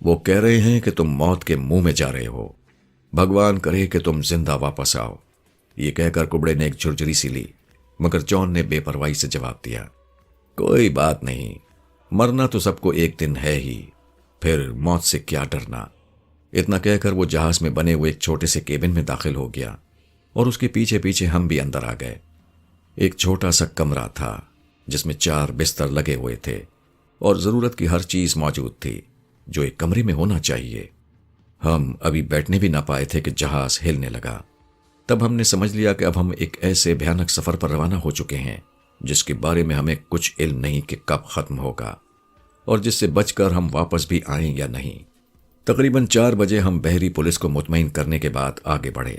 وہ کہہ رہے ہیں کہ تم موت کے منہ میں جا رہے ہو، بھگوان کرے کہ تم زندہ واپس آؤ۔ یہ کہہ کر کبڑے نے ایک جھرجری سی لی، مگر جان نے بے پرواہی سے جواب دیا، کوئی بات نہیں، مرنا تو سب کو ایک دن ہے ہی، پھر موت سے کیا ڈرنا۔ اتنا کہہ کر وہ جہاز میں بنے ہوئے ایک چھوٹے سے کیبن میں داخل ہو گیا اور اس کے پیچھے پیچھے ہم بھی اندر آ گئے۔ ایک چھوٹا سا کمرہ تھا جس میں 4 بستر لگے ہوئے تھے اور ضرورت کی ہر چیز موجود تھی جو ایک کمرے میں ہونا چاہیے۔ ہم ابھی بیٹھنے بھی نہ پائے تھے کہ جہاز ہلنے لگا۔ تب ہم نے سمجھ لیا کہ اب ہم ایک ایسے بھیانک سفر پر روانہ ہو چکے ہیں جس کے بارے میں ہمیں کچھ علم نہیں کہ کب ختم ہوگا اور جس سے بچ کر ہم واپس بھی آئیں یا نہیں۔ تقریباً 4 بجے ہم بحری پولیس کو مطمئن کرنے کے بعد آگے بڑھے۔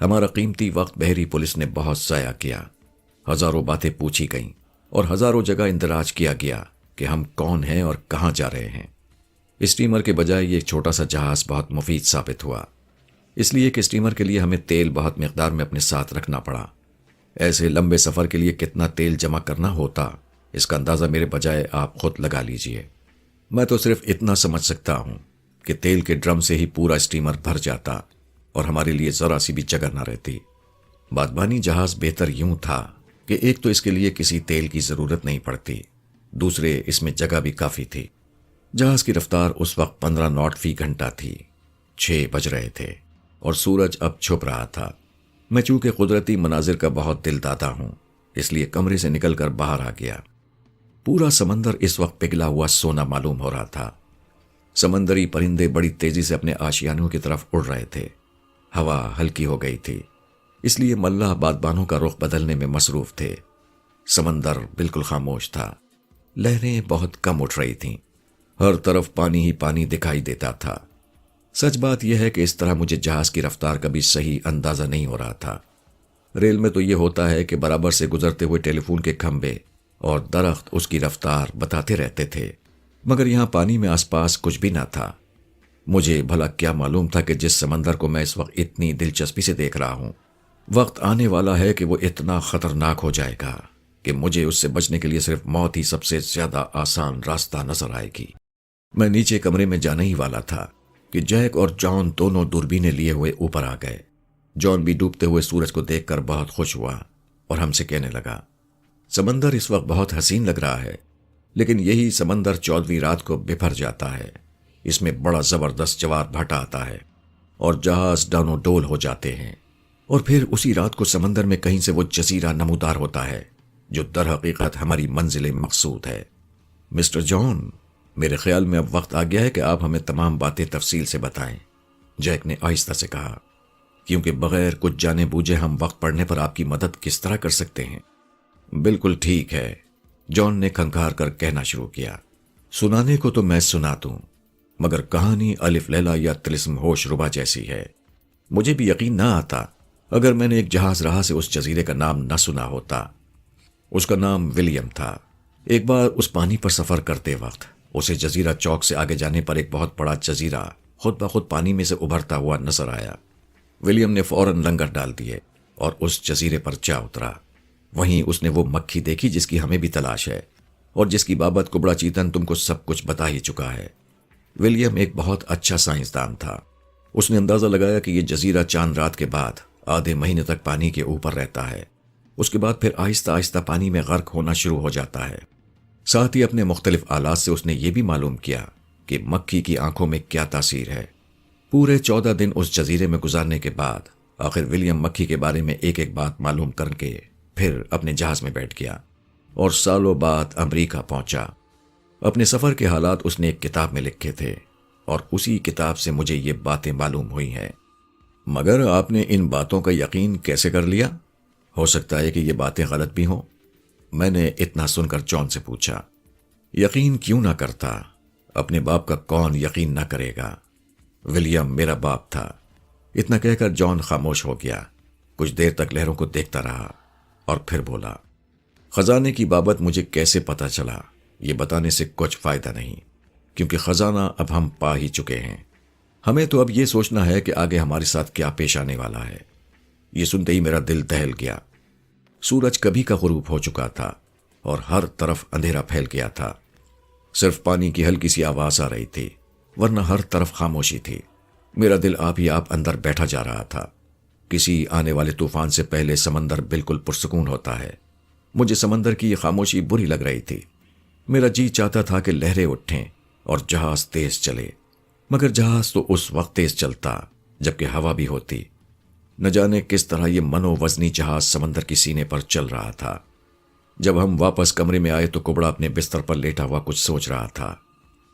ہمارا قیمتی وقت بحری پولیس نے بہت ضائع کیا، ہزاروں باتیں پوچھی گئیں اور ہزاروں جگہ اندراج کیا گیا کہ ہم کون ہیں اور کہاں جا رہے ہیں۔ اسٹیمر کے بجائے یہ ایک چھوٹا سا جہاز بہت مفید ثابت ہوا، اس لیے کہ اسٹیمر کے لیے ہمیں تیل بہت مقدار میں اپنے ساتھ رکھنا پڑا۔ ایسے لمبے سفر کے لیے کتنا تیل جمع کرنا ہوتا، اس کا اندازہ میرے بجائے آپ خود لگا لیجئے۔ میں تو صرف اتنا سمجھ سکتا ہوں کہ تیل کے ڈرم سے ہی پورا اسٹیمر بھر جاتا اور ہمارے لیے ذرا سی بھی جگہ نہ رہتی۔ بادبانی جہاز بہتر یوں تھا کہ ایک تو اس کے لیے کسی تیل کی ضرورت نہیں پڑتی، دوسرے اس میں جگہ بھی کافی تھی۔ جہاز کی رفتار اس وقت 15 ناٹ فی گھنٹہ تھی۔ 6 بج رہے تھے اور سورج اب چھپ رہا تھا۔ میں چونکہ قدرتی مناظر کا بہت دل دادا ہوں، اس لیے کمرے سے نکل کر باہر آ گیا۔ پورا سمندر اس وقت پگھلا ہوا سونا معلوم ہو رہا تھا۔ سمندری پرندے بڑی تیزی سے اپنے آشیانوں کی طرف اڑ رہے تھے۔ ہوا ہلکی ہو گئی تھی، اس لیے ملاح بادبانوں کا رخ بدلنے میں مصروف تھے۔ سمندر بالکل خاموش تھا، لہریں بہت کم اٹھ رہی تھیں، ہر طرف پانی ہی پانی دکھائی دیتا تھا۔ سچ بات یہ ہے کہ اس طرح مجھے جہاز کی رفتار کا بھی صحیح اندازہ نہیں ہو رہا تھا۔ ریل میں تو یہ ہوتا ہے کہ برابر سے گزرتے ہوئے ٹیلی فون کے کھمبے اور درخت اس کی رفتار بتاتے رہتے تھے، مگر یہاں پانی میں آس پاس کچھ بھی نہ تھا۔ مجھے بھلا کیا معلوم تھا کہ جس سمندر کو میں اس وقت اتنی دلچسپی سے دیکھ رہا ہوں، وقت آنے والا ہے کہ وہ اتنا خطرناک ہو جائے گا کہ مجھے اس سے بچنے کے لیے صرف موت ہی سب سے زیادہ آسان راستہ نظر آئے گی۔ میں نیچے کمرے میں جانے ہی والا تھا کہ جیک اور جان دونوں دوربینیں لیے ہوئے اوپر آ گئے۔ جان بھی ڈوبتے ہوئے سورج کو دیکھ کر بہت خوش ہوا اور ہم سے کہنے لگا، سمندر اس وقت بہت حسین لگ رہا ہے، لیکن یہی سمندر 14ویں رات کو بپھر جاتا ہے۔ اس میں بڑا زبردست جوار بھاٹا آتا ہے اور جہاز ڈانو ڈول ہو جاتے ہیں، اور پھر اسی رات کو سمندر میں کہیں سے وہ جزیرہ نمودار ہوتا ہے جو در حقیقت ہماری منزل مقصود ہے۔ مسٹر جان، میرے خیال میں اب وقت آ گیا ہے کہ آپ ہمیں تمام باتیں تفصیل سے بتائیں، جیک نے آہستہ سے کہا، کیونکہ بغیر کچھ جانے بوجھے ہم وقت پڑنے پر آپ کی مدد کس طرح کر سکتے ہیں؟ بالکل ٹھیک ہے، جان نے کھنکھار کر کہنا شروع کیا، سنانے کو تو میں سنا دوں، مگر کہانی الف لیلا یا طلسم ہوش ربا جیسی ہے۔ مجھے بھی یقین نہ آتا اگر میں نے ایک جہاز راہ سے اس جزیرے کا نام نہ سنا ہوتا۔ اس کا نام ولیم تھا۔ ایک بار اس پانی پر سفر کرتے وقت اسے جزیرہ چوک سے آگے جانے پر ایک بہت بڑا جزیرہ خود بخود پانی میں سے ابھرتا ہوا نظر آیا۔ ولیم نے فوراً لنگر ڈال دیے اور اس جزیرے پر جا اترا۔ وہیں اس نے وہ مکھی دیکھی جس کی ہمیں بھی تلاش ہے اور جس کی بابت کبڑا چیتن تم کو سب کچھ بتا ہی چکا ہے۔ ولیم ایک بہت اچھا سائنسدان تھا۔ اس نے اندازہ لگایا کہ یہ جزیرہ چاند رات کے بعد آدھے مہینے تک پانی کے اوپر رہتا ہے، اس کے بعد پھر آہستہ آہستہ پانی میں غرق ہونا شروع ہو جاتا ہے۔ ساتھ ہی اپنے مختلف آلات سے اس نے یہ بھی معلوم کیا کہ مکھی کی آنکھوں میں کیا تاثیر ہے۔ پورے 14 دن اس جزیرے میں گزارنے کے بعد آخر ولیم مکھی کے بارے میں ایک ایک بات معلوم کر کے پھر اپنے جہاز میں بیٹھ گیا اور سالوں بعد امریکہ پہنچا۔ اپنے سفر کے حالات اس نے ایک کتاب میں لکھے تھے اور اسی کتاب سے مجھے یہ باتیں معلوم ہوئی ہیں۔ مگر آپ نے ان باتوں کا یقین کیسے کر لیا؟ ہو سکتا ہے کہ یہ باتیں غلط بھی ہوں۔ میں نے اتنا سن کر جان سے پوچھا۔ یقین کیوں نہ کرتا؟ اپنے باپ کا کون یقین نہ کرے گا؟ ولیم میرا باپ تھا۔ اتنا کہہ کر جان خاموش ہو گیا، کچھ دیر تک لہروں کو دیکھتا رہا اور پھر بولا، خزانے کی بابت مجھے کیسے پتا چلا یہ بتانے سے کچھ فائدہ نہیں، کیونکہ خزانہ اب ہم پا ہی چکے ہیں۔ ہمیں تو اب یہ سوچنا ہے کہ آگے ہمارے ساتھ کیا پیش آنے والا ہے۔ یہ سنتے ہی میرا دل دہل گیا۔ سورج کبھی کا غروب ہو چکا تھا اور ہر طرف اندھیرا پھیل گیا تھا۔ صرف پانی کی ہلکی سی آواز آ رہی تھی ورنہ ہر طرف خاموشی تھی۔ میرا دل آپ ہی آپ اندر بیٹھا جا رہا تھا۔ کسی آنے والے طوفان سے پہلے سمندر بالکل پرسکون ہوتا ہے۔ مجھے سمندر کی یہ خاموشی بری لگ رہی تھی۔ میرا جی چاہتا تھا کہ لہریں اٹھیں اور جہاز تیز چلے، مگر جہاز تو اس وقت تیز چلتا جبکہ ہوا بھی ہوتی۔ نہ جانے کس طرح یہ منو وزنی جہاز سمندر کی سینے پر چل رہا تھا۔ جب ہم واپس کمرے میں آئے تو کبڑا اپنے بستر پر لیٹا ہوا کچھ سوچ رہا تھا۔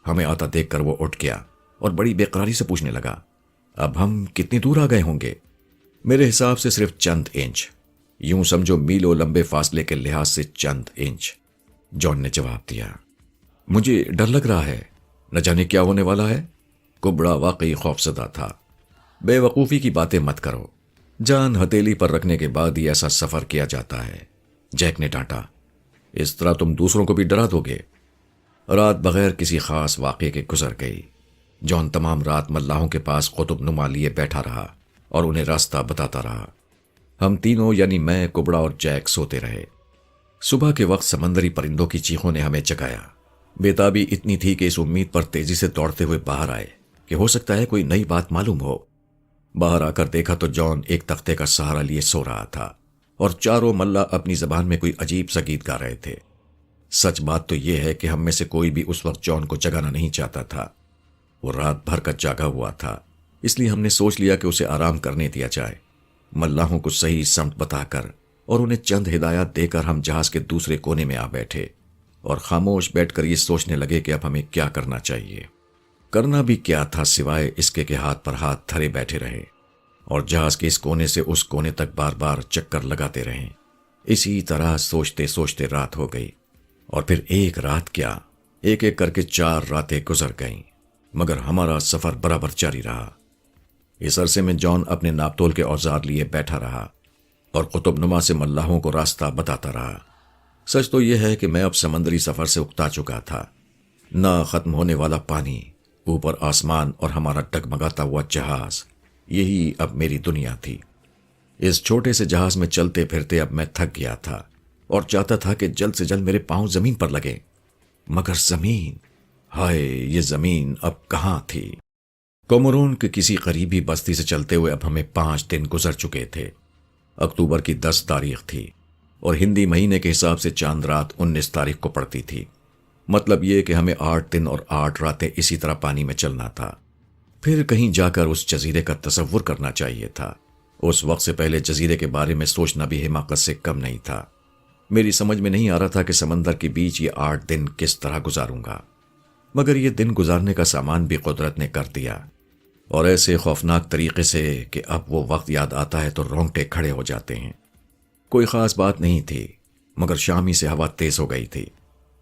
ہمیں آتا دیکھ کر وہ اٹھ گیا اور بڑی بے قراری سے پوچھنے لگا، اب ہم کتنی دور آ گئے ہوں گے؟ میرے حساب سے صرف چند انچ، یوں سمجھو میلوں لمبے فاصلے کے لحاظ سے چند انچ، جان نے جواب دیا۔ مجھے ڈر لگ رہا ہے، نہ جانے کیا ہونے والا ہے۔ کبڑا واقعی خوفزدہ تھا۔ بے وقوفی کی باتیں مت کرو، جان ہتھیلی پر رکھنے کے بعد ہی ایسا سفر کیا جاتا ہے، جیک نے ڈانٹا۔ اس طرح تم دوسروں کو بھی ڈرا دو گے۔ رات بغیر کسی خاص واقعے کے گزر گئی۔ جان تمام رات ملاحوں کے پاس قطب نما لیے بیٹھا رہا اور انہیں راستہ بتاتا رہا۔ ہم تینوں یعنی میں، کبڑا اور جیک سوتے رہے۔ صبح کے وقت سمندری پرندوں کی چیخوں نے ہمیں جگایا۔ بےتابی اتنی تھی کہ اس امید پر تیزی سے دوڑتے ہوئے باہر آئے کہ ہو سکتا ہے کوئی نئی بات معلوم ہو۔ باہر آ کر دیکھا تو جان ایک تختے کا سہارا لیے سو رہا تھا اور چاروں ملا اپنی زبان میں کوئی عجیب سا گیت گا رہے تھے۔ سچ بات تو یہ ہے کہ ہم میں سے کوئی بھی اس وقت جان کو جگانا نہیں چاہتا تھا۔ وہ رات بھر کا جاگا ہوا تھا، اس لیے ہم نے سوچ لیا کہ اسے آرام کرنے دیا جائے۔ ملاحوں کو صحیح سمت بتا کر اور انہیں چند ہدایات دے کر ہم جہاز کے دوسرے کونے میں آ بیٹھے اور خاموش بیٹھ کر یہ سوچنے لگے کہ اب ہمیں کیا کرنا چاہیے۔ کرنا بھی کیا تھا سوائے اس کے کہ ہاتھ پر ہاتھ دھرے بیٹھے رہے اور جہاز کے اس کونے سے اس کونے تک بار بار چکر لگاتے رہیں۔ اسی طرح سوچتے سوچتے رات ہو گئی، اور پھر ایک رات کیا، ایک ایک کر کے 4 راتیں گزر گئیں، مگر ہمارا سفر برابر جاری رہا۔ اس عرصے میں جان اپنے ناپتول کے اوزار لیے بیٹھا رہا اور قطب نما سے ملاحوں کو راستہ بتاتا رہا۔ سچ تو یہ ہے کہ میں اب سمندری سفر سے اکتا چکا تھا۔ نہ ختم ہونے والا پانی، اوپر آسمان اور ہمارا ڈگمگاتا ہوا جہاز، یہی اب میری دنیا تھی۔ اس چھوٹے سے جہاز میں چلتے پھرتے اب میں تھک گیا تھا اور چاہتا تھا کہ جلد سے جلد میرے پاؤں زمین پر لگے، مگر زمین، ہائے یہ زمین اب کہاں تھی؟ کومورون کے کسی قریبی بستی سے چلتے ہوئے اب ہمیں 5 دن گزر چکے تھے۔ اکتوبر کی 10 تاریخ تھی اور ہندی مہینے کے حساب سے چاند رات 19 تاریخ کو پڑتی تھی۔ مطلب یہ کہ ہمیں 8 دن اور 8 راتیں اسی طرح پانی میں چلنا تھا۔ پھر کہیں جا کر اس جزیرے کا تصور کرنا چاہیے تھا۔ اس وقت سے پہلے جزیرے کے بارے میں سوچنا بھی حماقت سے کم نہیں تھا۔ میری سمجھ میں نہیں آ رہا تھا کہ سمندر کے بیچ یہ 8 دن کس طرح گزاروں گا، مگر یہ دن گزارنے کا سامان بھی قدرت نے کر دیا، اور ایسے خوفناک طریقے سے کہ اب وہ وقت یاد آتا ہے تو رونگٹے کھڑے ہو جاتے ہیں۔ کوئی خاص بات نہیں تھی، مگر شامی سے ہوا تیز ہو گئی تھی۔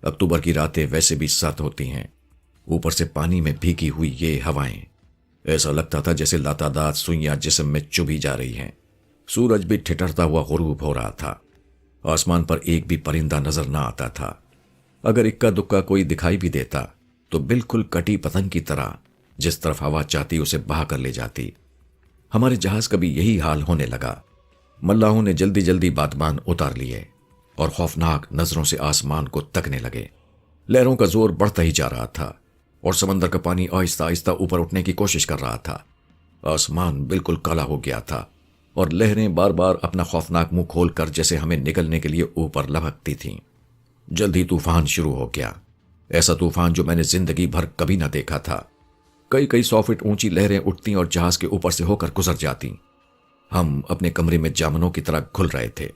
اکتوبر کی راتیں ویسے بھی سرد ہوتی ہیں، اوپر سے پانی میں بھیگی ہوئی یہ ہوائیں، ایسا لگتا تھا جیسے لاتعداد سوئیاں جسم میں چبھی جا رہی ہیں۔ سورج بھی ٹھٹرتا ہوا غروب ہو رہا تھا۔ آسمان پر ایک بھی پرندہ نظر نہ آتا تھا۔ اگر اکا دکا کوئی دکھائی بھی دیتا تو بالکل کٹی پتنگ کی طرح جس طرف ہوا چاہتی اسے بہا کر لے جاتی۔ ہمارے جہاز کا بھی یہی حال ہونے لگا۔ ملاحوں نے جلدی جلدی بادبان اتار لیے اور خوفناک نظروں سے آسمان کو تکنے لگے۔ لہروں کا زور بڑھتا ہی جا رہا تھا اور سمندر کا پانی آہستہ آہستہ اوپر اٹھنے کی کوشش کر رہا تھا۔ آسمان بالکل کالا ہو گیا تھا اور لہریں بار بار اپنا خوفناک منہ کھول کر جیسے ہمیں نگلنے کے لیے اوپر لپکتی تھیں۔ جلد ہی طوفان شروع ہو گیا، ایسا طوفان جو میں نے زندگی بھر کبھی نہ دیکھا تھا۔ کئی 100 فٹ اونچی لہریں اٹھتیں اور جہاز کے اوپر سے ہو کر گزر جاتی۔ ہم اپنے کمرے میں جامنوں کی طرح گھل رہے تھے۔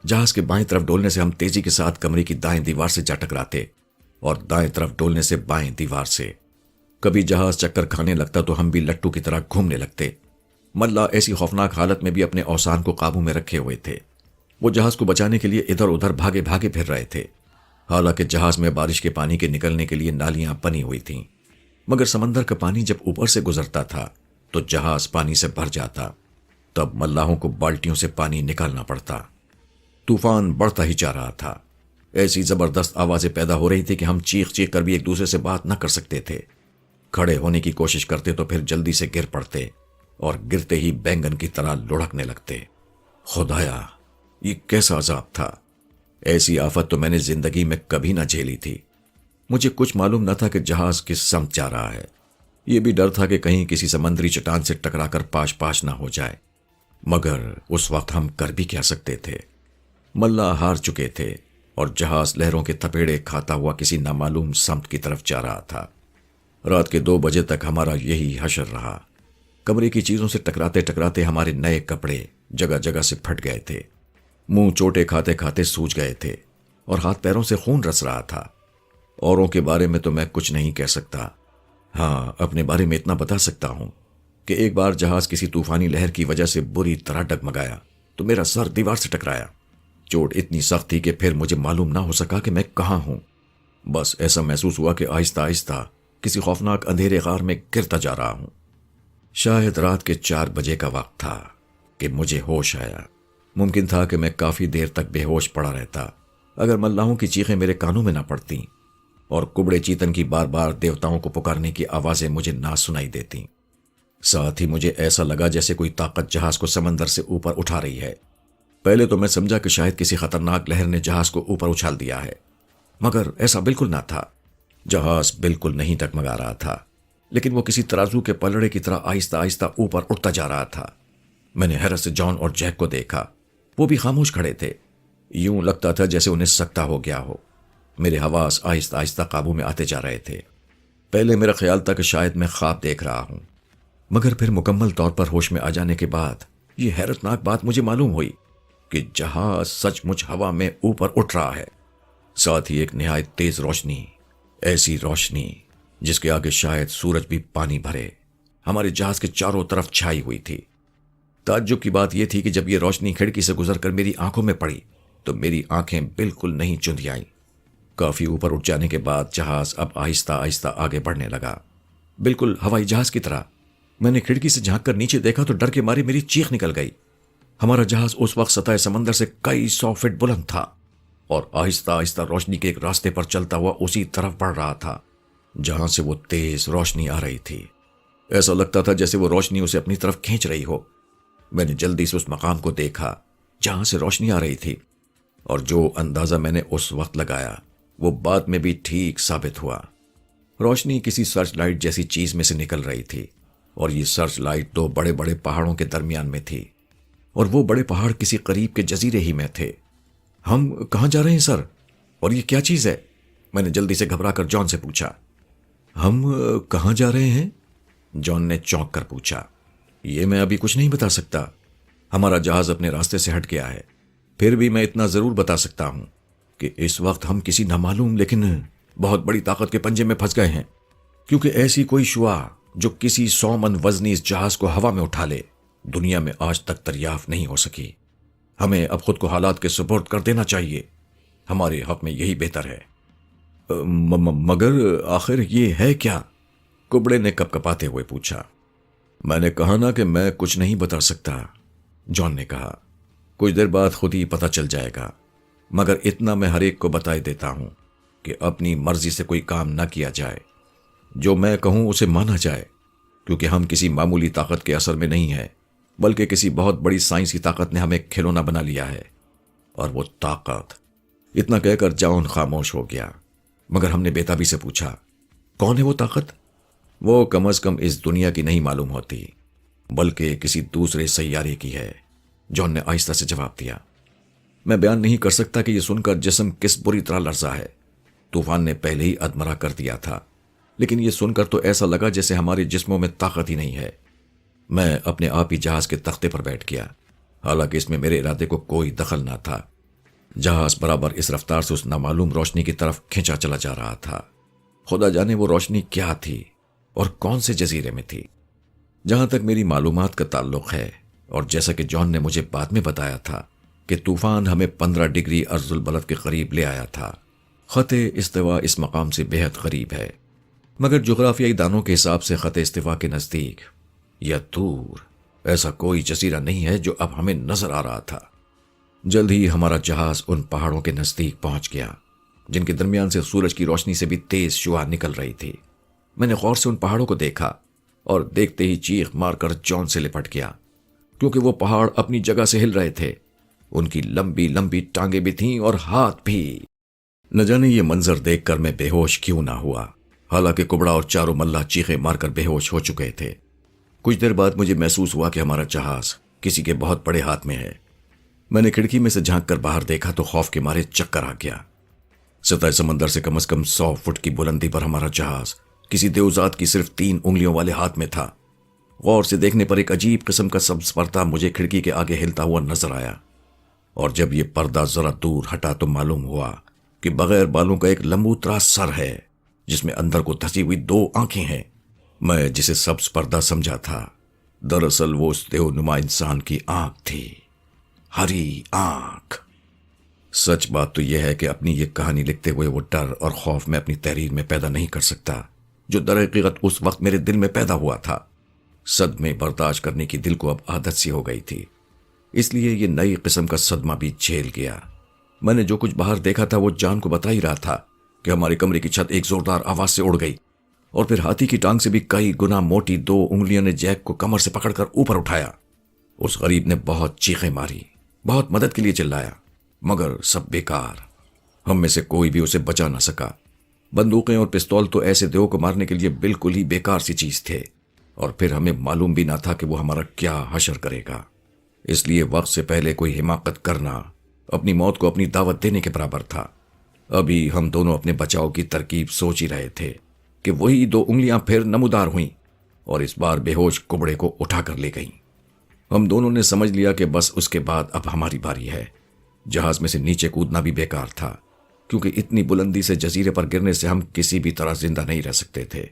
جہاز کے بائیں طرف ڈولنے سے ہم تیزی کے ساتھ کمرے کی دائیں دیوار سے جا ٹکراتے اور دائیں طرف ڈولنے سے بائیں دیوار سے۔ کبھی جہاز چکر کھانے لگتا تو ہم بھی لٹو کی طرح گھومنے لگتے۔ ملا ایسی خوفناک حالت میں بھی اپنے اوسان کو قابو میں رکھے ہوئے تھے۔ وہ جہاز کو بچانے کے لیے ادھر ادھر بھاگے بھاگے پھر رہے تھے۔ حالانکہ جہاز میں بارش کے پانی کے نکلنے کے لیے نالیاں بنی ہوئی تھیں، مگر سمندر کا پانی جب اوپر سے گزرتا تھا تو جہاز پانی سے بھر جاتا۔ تب ملاحوں کو بالٹیوں سے پانی نکالنا پڑتا۔ طوفان بڑھتا ہی جا رہا تھا۔ ایسی زبردست آوازیں پیدا ہو رہی تھی کہ ہم چیخ چیخ کر بھی ایک دوسرے سے بات نہ کر سکتے تھے۔ کھڑے ہونے کی کوشش کرتے تو پھر جلدی سے گر پڑتے اور گرتے ہی بینگن کی طرح لڑکنے لگتے۔ خدایا، یہ کیسا عذاب تھا! ایسی آفت تو میں نے زندگی میں کبھی نہ جھیلی تھی۔ مجھے کچھ معلوم نہ تھا کہ جہاز کس سمت جا رہا ہے۔ یہ بھی ڈر تھا کہ کہیں کسی سمندری چٹان سے ٹکرا کر پاش پاش نہ ہو جائے، مگر اس وقت ہم کر بھی کیا سکتے تھے؟ ملا ہار چکے تھے اور جہاز لہروں کے تھپیڑے کھاتا ہوا کسی نامعلوم سمت کی طرف جا رہا تھا۔ رات کے 2 بجے تک ہمارا یہی حشر رہا۔ کمرے کی چیزوں سے ٹکراتے ٹکراتے ہمارے نئے کپڑے جگہ جگہ سے پھٹ گئے تھے، منہ چوٹے کھاتے کھاتے سوج گئے تھے اور ہاتھ پیروں سے خون رس رہا تھا۔ اوروں کے بارے میں تو میں کچھ نہیں کہہ سکتا، ہاں اپنے بارے میں اتنا بتا سکتا ہوں کہ ایک بار جہاز کسی طوفانی لہر کی وجہ سے بری طرح ڈگمگایا تو میرا سر دیوار سے ٹکرایا۔ چوٹ اتنی سخت تھی کہ پھر مجھے معلوم نہ ہو سکا کہ میں کہاں ہوں۔ بس ایسا محسوس ہوا کہ آہستہ آہستہ کسی خوفناک اندھیرے غار میں گرتا جا رہا ہوں۔ شاید رات کے 4 بجے کا وقت تھا کہ مجھے ہوش آیا۔ ممکن تھا کہ میں کافی دیر تک بے ہوش پڑا رہتا اگر ملاحوں کی چیخیں میرے کانوں میں نہ پڑتیں اور کبڑے چیتن کی بار بار دیوتاؤں کو پکارنے کی آوازیں مجھے نہ سنائی دیتیں۔ ساتھ ہی مجھے ایسا لگا جیسے کوئی طاقت جہاز کو سمندر سے اوپر اٹھا رہی ہے۔ پہلے تو میں سمجھا کہ شاید کسی خطرناک لہر نے جہاز کو اوپر اچھال دیا ہے، مگر ایسا بالکل نہ تھا۔ جہاز بالکل نہیں ڈگمگا رہا تھا، لیکن وہ کسی ترازو کے پلڑے کی طرح آہستہ آہستہ اوپر اٹھتا جا رہا تھا۔ میں نے حیرت سے جان اور جیک کو دیکھا، وہ بھی خاموش کھڑے تھے، یوں لگتا تھا جیسے انہیں سکتہ ہو گیا ہو۔ میرے حواس آہستہ آہستہ قابو میں آتے جا رہے تھے۔ پہلے میرا خیال تھا کہ شاید میں خواب دیکھ رہا ہوں، مگر پھر مکمل طور پر ہوش میں آ جانے کے بعد یہ حیرتناک بات مجھے معلوم ہوئی کہ جہاز سچ مچ ہوا میں اوپر اٹھ رہا ہے، ساتھ ہی ایک نہایت تیز روشنی، ایسی روشنی جس کے آگے شاید سورج بھی پانی بھرے، ہمارے جہاز کے چاروں طرف چھائی ہوئی تھی۔ تعجب کی بات یہ تھی کہ جب یہ روشنی کھڑکی سے گزر کر میری آنکھوں میں پڑی تو میری آنکھیں بالکل نہیں چندیائیں۔ کافی اوپر اٹھ جانے کے بعد جہاز اب آہستہ آہستہ آگے بڑھنے لگا، بالکل ہوائی جہاز کی طرح۔ میں نے کھڑکی سے جھانک کر نیچے دیکھا تو ڈر کے مارے میری چیخ نکل گئی۔ ہمارا جہاز اس وقت سطح سمندر سے کئی 100 فٹ بلند تھا اور آہستہ آہستہ روشنی کے ایک راستے پر چلتا ہوا اسی طرف بڑھ رہا تھا جہاں سے وہ تیز روشنی آ رہی تھی۔ ایسا لگتا تھا جیسے وہ روشنی اسے اپنی طرف کھینچ رہی ہو۔ میں نے جلدی سے اس مقام کو دیکھا جہاں سے روشنی آ رہی تھی، اور جو اندازہ میں نے اس وقت لگایا وہ بعد میں بھی ٹھیک ثابت ہوا۔ روشنی کسی سرچ لائٹ جیسی چیز میں سے نکل رہی تھی، اور یہ سرچ لائٹ 2 بڑے بڑے پہاڑوں کے درمیان میں تھی، اور وہ بڑے پہاڑ کسی قریب کے جزیرے ہی میں تھے۔ ہم کہاں جا رہے ہیں سر؟ اور یہ کیا چیز ہے؟ میں نے جلدی سے گھبرا کر جان سے پوچھا۔ ہم کہاں جا رہے ہیں؟ جان نے چونک کر پوچھا۔ یہ میں ابھی کچھ نہیں بتا سکتا، ہمارا جہاز اپنے راستے سے ہٹ گیا ہے۔ پھر بھی میں اتنا ضرور بتا سکتا ہوں کہ اس وقت ہم کسی نامعلوم لیکن بہت بڑی طاقت کے پنجے میں پھنس گئے ہیں، کیونکہ ایسی کوئی شعاع جو کسی 100 من وزنی اس جہاز کو ہوا میں اٹھا لے دنیا میں آج تک دریافت نہیں ہو سکی۔ ہمیں اب خود کو حالات کے سپرد کر دینا چاہیے، ہمارے حق میں یہی بہتر ہے۔ مگر آخر یہ ہے کیا؟ کبڑے نے کپ کپاتے ہوئے پوچھا۔ میں نے کہا نا کہ میں کچھ نہیں بتا سکتا، جان نے کہا۔ کچھ دیر بعد خود ہی پتہ چل جائے گا، مگر اتنا میں ہر ایک کو بتائے دیتا ہوں کہ اپنی مرضی سے کوئی کام نہ کیا جائے، جو میں کہوں اسے مانا جائے، کیونکہ ہم کسی معمولی طاقت کے اثر میں نہیں ہیں، بلکہ کسی بہت بڑی سائنسی طاقت نے ہمیں کھلونا بنا لیا ہے۔ اور وہ طاقت… اتنا کہہ کر جان خاموش ہو گیا، مگر ہم نے بےتابی سے پوچھا، کون ہے وہ طاقت؟ وہ کم از کم اس دنیا کی نہیں معلوم ہوتی، بلکہ کسی دوسرے سیارے کی ہے، جان نے آہستہ سے جواب دیا۔ میں بیان نہیں کر سکتا کہ یہ سن کر جسم کس بری طرح لرزا ہے۔ طوفان نے پہلے ہی ادمرا کر دیا تھا، لیکن یہ سن کر تو ایسا لگا جیسے ہمارے جسموں میں طاقت ہی نہیں ہے۔ میں اپنے آپ ہی جہاز کے تختے پر بیٹھ گیا، حالانکہ اس میں میرے ارادے کو کوئی دخل نہ تھا۔ جہاز برابر اس رفتار سے اس نامعلوم روشنی کی طرف کھینچا چلا جا رہا تھا۔ خدا جانے وہ روشنی کیا تھی اور کون سے جزیرے میں تھی۔ جہاں تک میری معلومات کا تعلق ہے، اور جیسا کہ جان نے مجھے بعد میں بتایا تھا کہ طوفان ہمیں 15 ڈگری ارض البلد کے قریب لے آیا تھا۔ خط استوا اس مقام سے بہت قریب ہے، مگر جغرافیائی دانوں کے حساب سے خط استوا کے نزدیک یا دور ایسا کوئی جزیرہ نہیں ہے جو اب ہمیں نظر آ رہا تھا۔ جلد ہی ہمارا جہاز ان پہاڑوں کے نزدیک پہنچ گیا جن کے درمیان سے سورج کی روشنی سے بھی تیز شعاع نکل رہی تھی۔ میں نے غور سے ان پہاڑوں کو دیکھا اور دیکھتے ہی چیخ مار کر جان سے لپٹ گیا، کیونکہ وہ پہاڑ اپنی جگہ سے ہل رہے تھے۔ ان کی لمبی لمبی ٹانگیں بھی تھیں اور ہاتھ بھی۔ نہ جانے یہ منظر دیکھ کر میں بے ہوش کیوں نہ ہوا۔ حالانکہ کبڑا اور چاروں ملہ چیخیں مار کر بے ہوش ہو چکے تھے۔ کچھ دیر بعد مجھے محسوس ہوا کہ ہمارا جہاز کسی کے بہت بڑے ہاتھ میں ہے۔ میں نے کھڑکی میں سے جھانک کر باہر دیکھا تو خوف کے مارے چکر آ گیا۔ سطح سمندر سے کم از کم 100 فٹ کی بلندی پر ہمارا جہاز کسی دیوزات کی صرف 3 انگلیوں والے ہاتھ میں تھا۔ غور سے دیکھنے پر ایک عجیب قسم کا سبز پردہ مجھے کھڑکی کے آگے ہلتا ہوا نظر آیا، اور جب یہ پردہ ذرا دور ہٹا تو معلوم ہوا کہ بغیر بالوں کا ایک لمبوترا سر ہے جس میں اندر کو دھسی ہوئی 2 آنکھیں ہیں۔ میں جسے سبز پردہ سمجھا تھا، دراصل وہ اس دیو نما انسان کی آنکھ تھی، ہری آنکھ۔ سچ بات تو یہ ہے کہ اپنی یہ کہانی لکھتے ہوئے وہ ڈر اور خوف میں اپنی تحریر میں پیدا نہیں کر سکتا جو در حقیقت اس وقت میرے دل میں پیدا ہوا تھا۔ صدمے برداشت کرنے کی دل کو اب عادت سی ہو گئی تھی، اس لیے یہ نئی قسم کا صدمہ بھی جھیل گیا۔ میں نے جو کچھ باہر دیکھا تھا وہ جان کو بتا ہی رہا تھا کہ ہمارے کمرے کی چھت ایک زوردار آواز سے اڑ گئی، اور پھر ہاتھی کی ٹانگ سے بھی کئی گنا موٹی 2 انگلیوں نے جیک کو کمر سے پکڑ کر اوپر اٹھایا۔ اس غریب نے بہت چیخیں ماری، بہت مدد کے لیے چلایا، مگر سب بیکار۔ ہم میں سے کوئی بھی اسے بچا نہ سکا۔ بندوقیں اور پستول تو ایسے دیو کو مارنے کے لیے بالکل ہی بیکار سی چیز تھے، اور پھر ہمیں معلوم بھی نہ تھا کہ وہ ہمارا کیا حشر کرے گا۔ اس لیے وقت سے پہلے کوئی حماقت کرنا اپنی موت کو اپنی دعوت دینے کے برابر تھا۔ ابھی ہم دونوں اپنے بچاؤ کی ترکیب سوچ ہی رہے تھے کہ وہی 2 انگلیاں پھر نمودار ہوئیں اور اس بار بے ہوش کبڑے کو اٹھا کر لے گئیں۔ ہم دونوں نے سمجھ لیا کہ بس اس کے بعد اب ہماری باری ہے۔ جہاز میں سے نیچے کودنا بھی بیکار تھا، کیونکہ اتنی بلندی سے جزیرے پر گرنے سے ہم کسی بھی طرح زندہ نہیں رہ سکتے تھے۔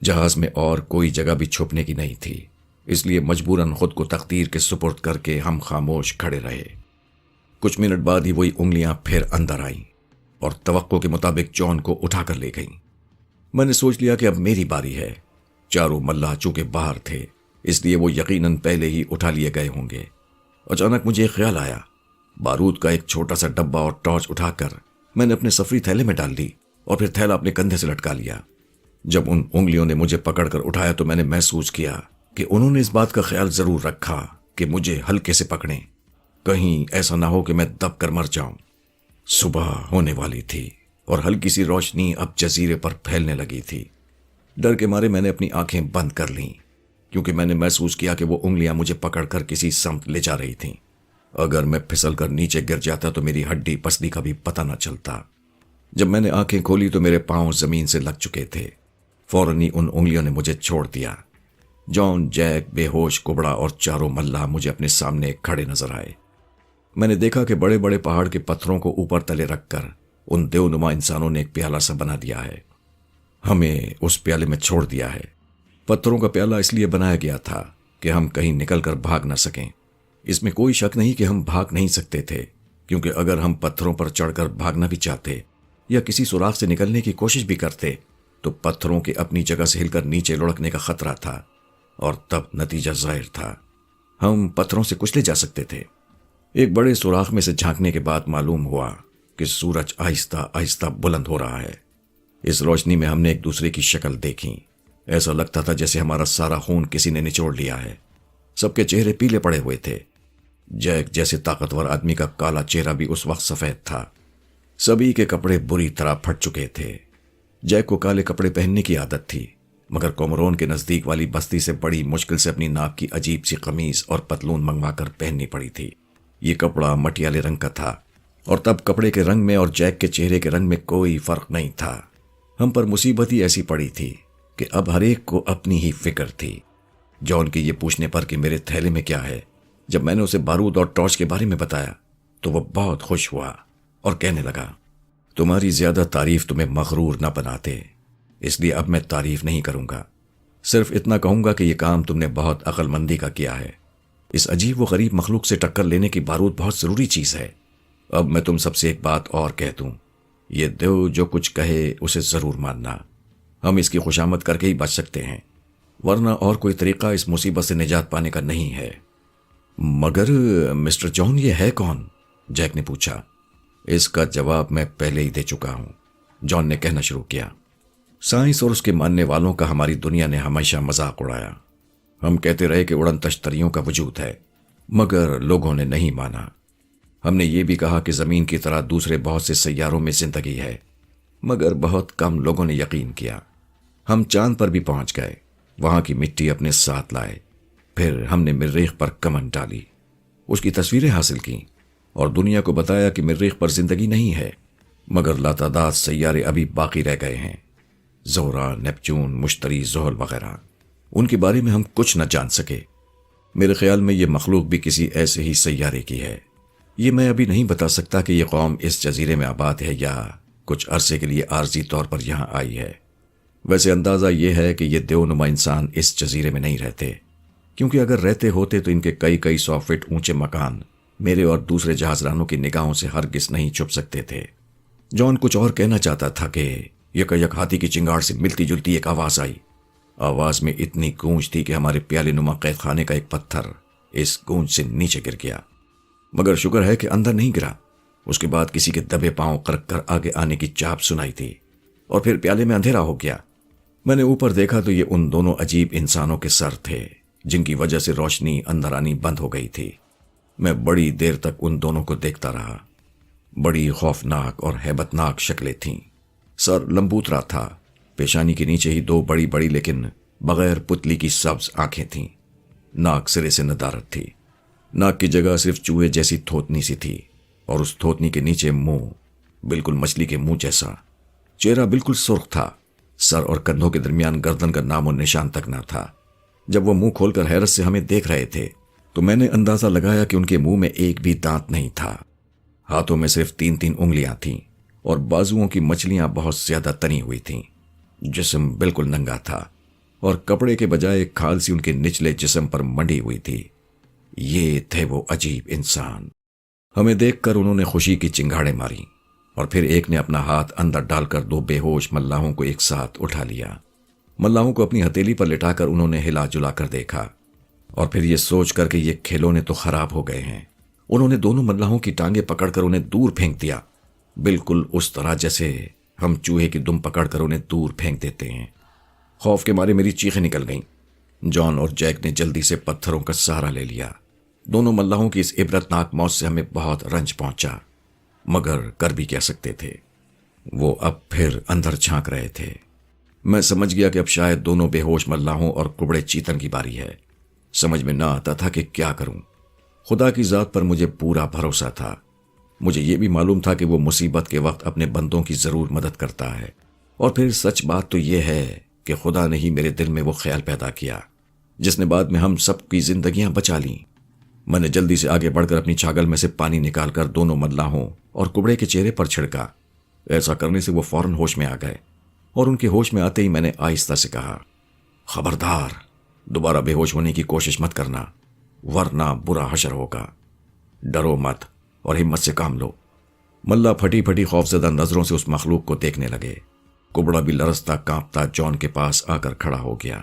جہاز میں اور کوئی جگہ بھی چھپنے کی نہیں تھی، اس لیے مجبوراً خود کو تقدیر کے سپرد کر کے ہم خاموش کھڑے رہے۔ کچھ منٹ بعد ہی وہی انگلیاں پھر اندر آئیں اور توقع کے مطابق جان کو اٹھا کر لے گئیں۔ میں نے سوچ لیا کہ اب میری باری ہے۔ چاروں ملاح چونکہ باہر تھے، اس لیے وہ یقیناً پہلے ہی اٹھا لیے گئے ہوں گے۔ اچانک مجھے ایک خیال آیا۔ بارود کا ایک چھوٹا سا ڈبہ اور ٹارچ اٹھا کر میں نے اپنے سفری تھیلے میں ڈال دی اور پھر تھیلا اپنے کندھے سے لٹکا لیا۔ جب ان انگلیوں نے مجھے پکڑ کر اٹھایا تو میں نے محسوس کیا کہ انہوں نے اس بات کا خیال ضرور رکھا کہ مجھے ہلکے سے پکڑیں، کہیں ایسا نہ ہو کہ میں دب کر مر جاؤں۔ صبح ہونے والی تھی اور ہلکی سی روشنی اب جزیرے پر پھیلنے لگی تھی۔ ڈر کے مارے میں نے اپنی آنکھیں بند کر لیں، کیونکہ میں نے محسوس کیا کہ وہ انگلیاں مجھے پکڑ کر کسی سمت لے جا رہی تھیں۔ اگر میں پھسل کر نیچے گر جاتا تو میری ہڈی پسلی کا بھی پتہ نہ چلتا۔ جب میں نے آنکھیں کھولی تو میرے پاؤں زمین سے لگ چکے تھے۔ فوراً ہی ان انگلیوں نے مجھے چھوڑ دیا۔ جان، جیک، بے ہوش کبڑا اور چاروں ملاح مجھے اپنے سامنے کھڑے نظر آئے۔ میں نے دیکھا کہ بڑے بڑے پہاڑ کے پتھروں کو اوپر تلے رکھ کر ان دیو نما انسانوں نے ایک پیالہ سا بنا دیا ہے۔ ہمیں اس پیالے میں چھوڑ دیا ہے۔ پتھروں کا پیالہ اس لیے بنایا گیا تھا کہ ہم کہیں نکل کر بھاگ نہ سکیں۔ اس میں کوئی شک نہیں کہ ہم بھاگ نہیں سکتے تھے، کیونکہ اگر ہم پتھروں پر چڑھ کر بھاگنا بھی چاہتے یا کسی سوراخ سے نکلنے کی کوشش بھی کرتے تو پتھروں کے اپنی جگہ سے ہل کر نیچے لڑکنے کا خطرہ تھا، اور تب نتیجہ ظاہر تھا، ہم پتھروں سے کچلے جا سکتے تھے۔ ایک بڑے سوراخ میں سے جھانکنے کے بعد معلوم ہوا کہ سورج آہستہ آہستہ بلند ہو رہا ہے۔ اس روشنی میں ہم نے ایک دوسرے کی شکل دیکھی۔ ایسا لگتا تھا جیسے ہمارا سارا خون کسی نے نچوڑ لیا ہے۔ سب کے چہرے پیلے پڑے ہوئے تھے۔ جیک جیسے طاقتور آدمی کا کالا چہرہ بھی اس وقت سفید تھا۔ سبھی کے کپڑے بری طرح پھٹ چکے تھے۔ جیک کو کالے کپڑے پہننے کی عادت تھی، مگر کومرون کے نزدیک والی بستی سے بڑی مشکل سے اپنی ناپ کی عجیب سی قمیض اور پتلون منگوا کر پہننی پڑی تھی۔ یہ کپڑا مٹیالے رنگ کا تھا، اور تب کپڑے کے رنگ میں اور جیک کے چہرے کے رنگ میں کوئی فرق نہیں تھا۔ ہم پر مصیبت ہی ایسی پڑی تھی کہ اب ہر ایک کو اپنی ہی فکر تھی۔ جان کے یہ پوچھنے پر کہ میرے تھیلے میں کیا ہے، جب میں نے اسے بارود اور ٹارچ کے بارے میں بتایا تو وہ بہت خوش ہوا اور کہنے لگا، تمہاری زیادہ تعریف تمہیں مغرور نہ بناتے، اس لیے اب میں تعریف نہیں کروں گا۔ صرف اتنا کہوں گا کہ یہ کام تم نے بہت عقل مندی کا کیا ہے۔ اس عجیب و غریب مخلوق سے ٹکر لینے کی بارود بہت ضروری چیز ہے۔ اب میں تم سب سے ایک بات اور کہہ دوں، یہ دیو جو کچھ کہے اسے ضرور ماننا۔ ہم اس کی خوشامد کر کے ہی بچ سکتے ہیں، ورنہ اور کوئی طریقہ اس مصیبت سے نجات پانے کا نہیں ہے۔ مگر مسٹر جان، یہ ہے کون؟ جیک نے پوچھا۔ اس کا جواب میں پہلے ہی دے چکا ہوں، جان نے کہنا شروع کیا۔ سائنس اور اس کے ماننے والوں کا ہماری دنیا نے ہمیشہ مذاق اڑایا۔ ہم کہتے رہے کہ اڑن تشتریوں کا وجود ہے، مگر لوگوں نے نہیں مانا۔ ہم نے یہ بھی کہا کہ زمین کی طرح دوسرے بہت سے سیاروں میں زندگی ہے، مگر بہت کم لوگوں نے یقین کیا۔ ہم چاند پر بھی پہنچ گئے، وہاں کی مٹی اپنے ساتھ لائے، پھر ہم نے مریخ پر کمن ڈالی، اس کی تصویریں حاصل کیں اور دنیا کو بتایا کہ مریخ پر زندگی نہیں ہے، مگر لاتعداد سیارے ابھی باقی رہ گئے ہیں، زہرہ، نیپچون، مشتری، زحل وغیرہ۔ ان کے بارے میں ہم کچھ نہ جان سکے۔ میرے خیال میں یہ مخلوق بھی کسی ایسے ہی سیارے کی ہے۔ یہ میں ابھی نہیں بتا سکتا کہ یہ قوم اس جزیرے میں آباد ہے یا کچھ عرصے کے لیے عارضی طور پر یہاں آئی ہے۔ ویسے اندازہ یہ ہے کہ یہ دیونما انسان اس جزیرے میں نہیں رہتے، کیونکہ اگر رہتے ہوتے تو ان کے کئی 100 فٹ اونچے مکان میرے اور دوسرے جہازرانوں کی نگاہوں سے ہرگز نہیں چھپ سکتے تھے۔ جان کچھ اور کہنا چاہتا تھا کہ یک ہاتھی کی چنگاڑ سے ملتی جلتی ایک آواز آئی۔ آواز میں اتنی گونج تھی کہ ہمارے پیالے نما قید خانے کا ایک پتھر اس گونج سے نیچے گر گیا، مگر شکر ہے کہ اندر نہیں گرا۔ اس کے بعد کسی کے دبے پاؤں کرک کر آگے آنے کی چاپ سنائی تھی اور پھر پیالے میں اندھیرا ہو گیا۔ میں نے اوپر دیکھا تو یہ ان دونوں عجیب انسانوں کے سر تھے جن کی وجہ سے روشنی اندر آنی بند ہو گئی تھی۔ میں بڑی دیر تک ان دونوں کو دیکھتا رہا۔ بڑی خوفناک اور ہیبتناک شکلیں تھیں۔ سر لمبوترا تھا، پیشانی کے نیچے ہی 2 بڑی لیکن بغیر پتلی کی سبز آنکھیں تھیں۔ ناک سرے سے ندارت تھی، ناک کی جگہ صرف چوہے جیسی تھوتنی سی تھی، اور اس تھوتنی کے نیچے منہ، بالکل مچھلی کے منہ جیسا۔ چہرہ بالکل سرخ تھا، سر اور کندھوں کے درمیان گردن کا نام و نشان تک نہ تھا۔ جب وہ منہ کھول کر حیرت سے ہمیں دیکھ رہے تھے تو میں نے اندازہ لگایا کہ ان کے منہ میں ایک بھی دانت نہیں تھا۔ ہاتھوں میں صرف 3 انگلیاں تھیں اور بازوؤں کی مچھلیاں بہت زیادہ تنی ہوئی تھیں۔ جسم بالکل ننگا تھا اور کپڑے کے بجائے ایک کھال سی ان کے نچلے جسم پر منڈی ہوئی تھی۔ یہ تھے وہ عجیب انسان۔ ہمیں دیکھ کر انہوں نے خوشی کی چنگاڑیں ماری اور پھر ایک نے اپنا ہاتھ اندر ڈال کر 2 بے ہوش ملاحوں کو ایک ساتھ اٹھا لیا۔ ملاحوں کو اپنی ہتھیلی پر لٹا کر انہوں نے ہلا جلا کر دیکھا اور پھر یہ سوچ کر کہ یہ کھلونے تو خراب ہو گئے ہیں، انہوں نے دونوں ملاحوں کی ٹانگیں پکڑ کر انہیں دور پھینک دیا، بالکل اس طرح جیسے ہم چوہے کی دم پکڑ کر انہیں دور پھینک دیتے ہیں۔ خوف کے مارے میری چیخیں نکل گئیں۔ جان اور جیک نے جلدی سے پتھروں کا سہارا لے لیا۔ دونوں ملاحوں کی اس عبرتناک موت سے ہمیں بہت رنج پہنچا، مگر کر بھی کیا سکتے تھے۔ وہ اب پھر اندر جھانک رہے تھے۔ میں سمجھ گیا کہ اب شاید دونوں بے ہوش ملاحوں اور کبڑے چیتن کی باری ہے۔ سمجھ میں نہ آتا تھا کہ کیا کروں۔ خدا کی ذات پر مجھے پورا بھروسہ تھا۔ مجھے یہ بھی معلوم تھا کہ وہ مصیبت کے وقت اپنے بندوں کی ضرور مدد کرتا ہے، اور پھر سچ بات تو یہ ہے کہ خدا نے ہی میرے دل میں وہ خیال پیدا کیا جس نے بعد میں ہم سب کی زندگیاں بچا لیں۔ میں نے جلدی سے آگے بڑھ کر اپنی چھاگل میں سے پانی نکال کر دونوں ملاحوں اور کبڑے کے چہرے پر چھڑکا۔ ایسا کرنے سے وہ فوراً ہوش میں آ گئے، اور ان کے ہوش میں آتے ہی میں نے آہستہ سے کہا، خبردار، دوبارہ بے ہوش ہونے کی کوشش مت کرنا، ورنہ برا حشر ہوگا۔ ڈرو مت اور ہمت سے کام لو۔ ملا پھٹی خوفزدہ نظروں سے اس مخلوق کو دیکھنے لگے۔ کبڑا بھی لرزتا کانپتا جان کے پاس آ کر کھڑا ہو گیا۔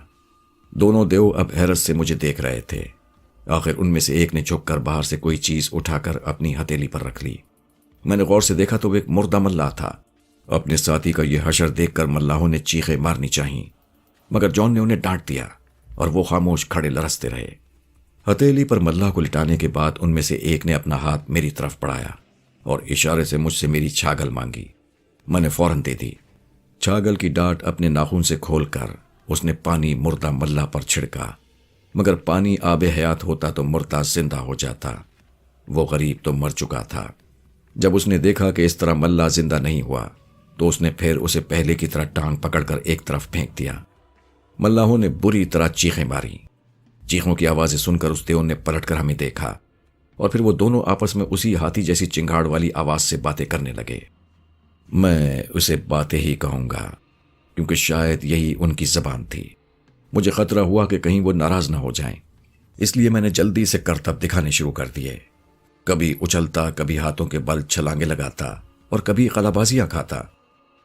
دونوں دیو اب حیرت سے مجھے دیکھ رہے تھے۔ آخر ان میں سے ایک نے جھک کر باہر سے کوئی چیز اٹھا کر اپنی ہتھیلی پر رکھ لی۔ میں نے غور سے دیکھا تو وہ ایک مردہ ملا تھا۔ اپنے ساتھی کا یہ حشر دیکھ کر ملاحوں نے چیخیں مارنی چاہییں، مگر جان نے انہیں ڈانٹ دیا اور وہ خاموش کھڑے لرزتے رہے۔ ہتھیلی پر ملاح کو لٹانے کے بعد ان میں سے ایک نے اپنا ہاتھ میری طرف بڑھایا اور اشارے سے مجھ سے میری چھاگل مانگی۔ میں نے فوراً دے دی۔ چھاگل کی ڈاٹ اپنے ناخن سے کھول کر اس نے پانی مردہ ملاح پر چھڑکا، مگر پانی آب حیات ہوتا تو مردہ زندہ ہو جاتا۔ وہ غریب تو مر چکا تھا۔ جب اس نے دیکھا کہ اس طرح ملاح زندہ نہیں ہوا تو اس نے پھر اسے پہلے کی طرح ٹانگ پکڑ کر ایک طرف پھینک دیا۔ ملاحوں نے بری طرح چیخیں ماری۔ چیخوں کی آوازیں سن کر اس دیو نے پلٹ کر ہمیں دیکھا، اور پھر وہ دونوں آپس میں اسی ہاتھی جیسی چنگاڑ والی آواز سے باتیں کرنے لگے۔ میں اسے باتیں ہی کہوں گا کیونکہ شاید یہی ان کی زبان تھی۔ مجھے خطرہ ہوا کہ کہیں وہ ناراض نہ ہو جائیں، اس لیے میں نے جلدی سے کرتب دکھانے شروع کر دیے۔ کبھی اچھلتا، کبھی ہاتھوں کے بل چھلانگے لگاتا اور کبھی قلابازیاں کھاتا۔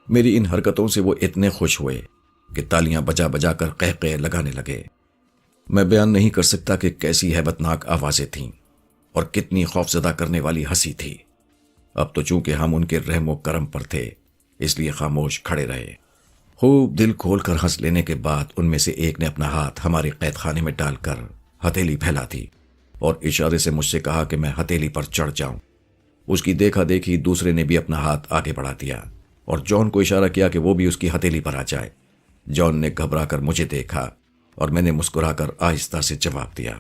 میری ان حرکتوں سے وہ اتنے خوش ہوئے کہ تالیاں بجا بجا کر قہقہے لگانے لگے۔ میں بیان نہیں کر سکتا کہ کیسی ہیبتناک آوازیں تھیں اور کتنی خوفزدہ کرنے والی ہنسی تھی۔ اب تو چونکہ ہم ان کے رحم و کرم پر تھے اس لیے خاموش کھڑے رہے۔ خوب دل کھول کر ہنس لینے کے بعد ان میں سے ایک نے اپنا ہاتھ ہمارے قید خانے میں ڈال کر ہتھیلی پھیلا دی اور اشارے سے مجھ سے کہا کہ میں ہتھیلی پر چڑھ جاؤں۔ اس کی دیکھا دیکھی دوسرے نے بھی اپنا ہاتھ آگے بڑھا دیا اور جان کو اشارہ کیا کہ وہ بھی اس کی ہتھیلی پر آ جائے۔ جان نے گھبرا کر مجھے دیکھا اور میں نے مسکرا کر آہستہ سے جواب دیا،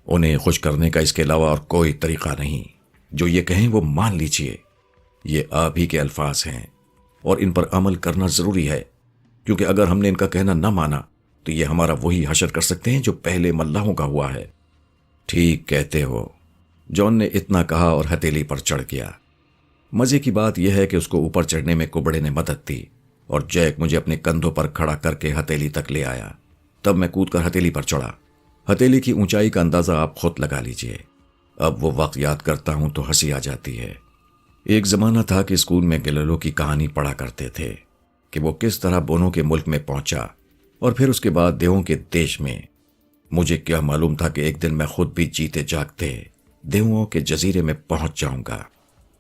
انہیں خوش کرنے کا اس کے علاوہ اور کوئی طریقہ نہیں، جو یہ کہیں وہ مان لیجئے۔ یہ آپ ہی کے الفاظ ہیں اور ان پر عمل کرنا ضروری ہے، کیونکہ اگر ہم نے ان کا کہنا نہ مانا تو یہ ہمارا وہی حشر کر سکتے ہیں جو پہلے ملاحوں کا ہوا ہے۔ ٹھیک کہتے ہو، جان نے اتنا کہا اور ہتھیلی پر چڑھ گیا۔ مزے کی بات یہ ہے کہ اس کو اوپر چڑھنے میں کبڑے نے مدد دی اور جیک مجھے اپنے کندھوں پر کھڑا کر کے ہتھیلی تک لے آیا۔ تب میں کود کر ہتھیلی پر چڑھا۔ ہتھیلی کی اونچائی کا اندازہ آپ خود لگا لیجئے۔ اب وہ وقت یاد کرتا ہوں تو ہنسی آ جاتی ہے۔ ایک زمانہ تھا کہ اسکول میں گلیلو کی کہانی پڑھا کرتے تھے کہ وہ کس طرح بونوں کے ملک میں پہنچا اور پھر اس کے بعد دیووں کے دیش میں۔ مجھے کیا معلوم تھا کہ ایک دن میں خود بھی جیتے جاگتے دیووں کے جزیرے میں پہنچ جاؤں گا۔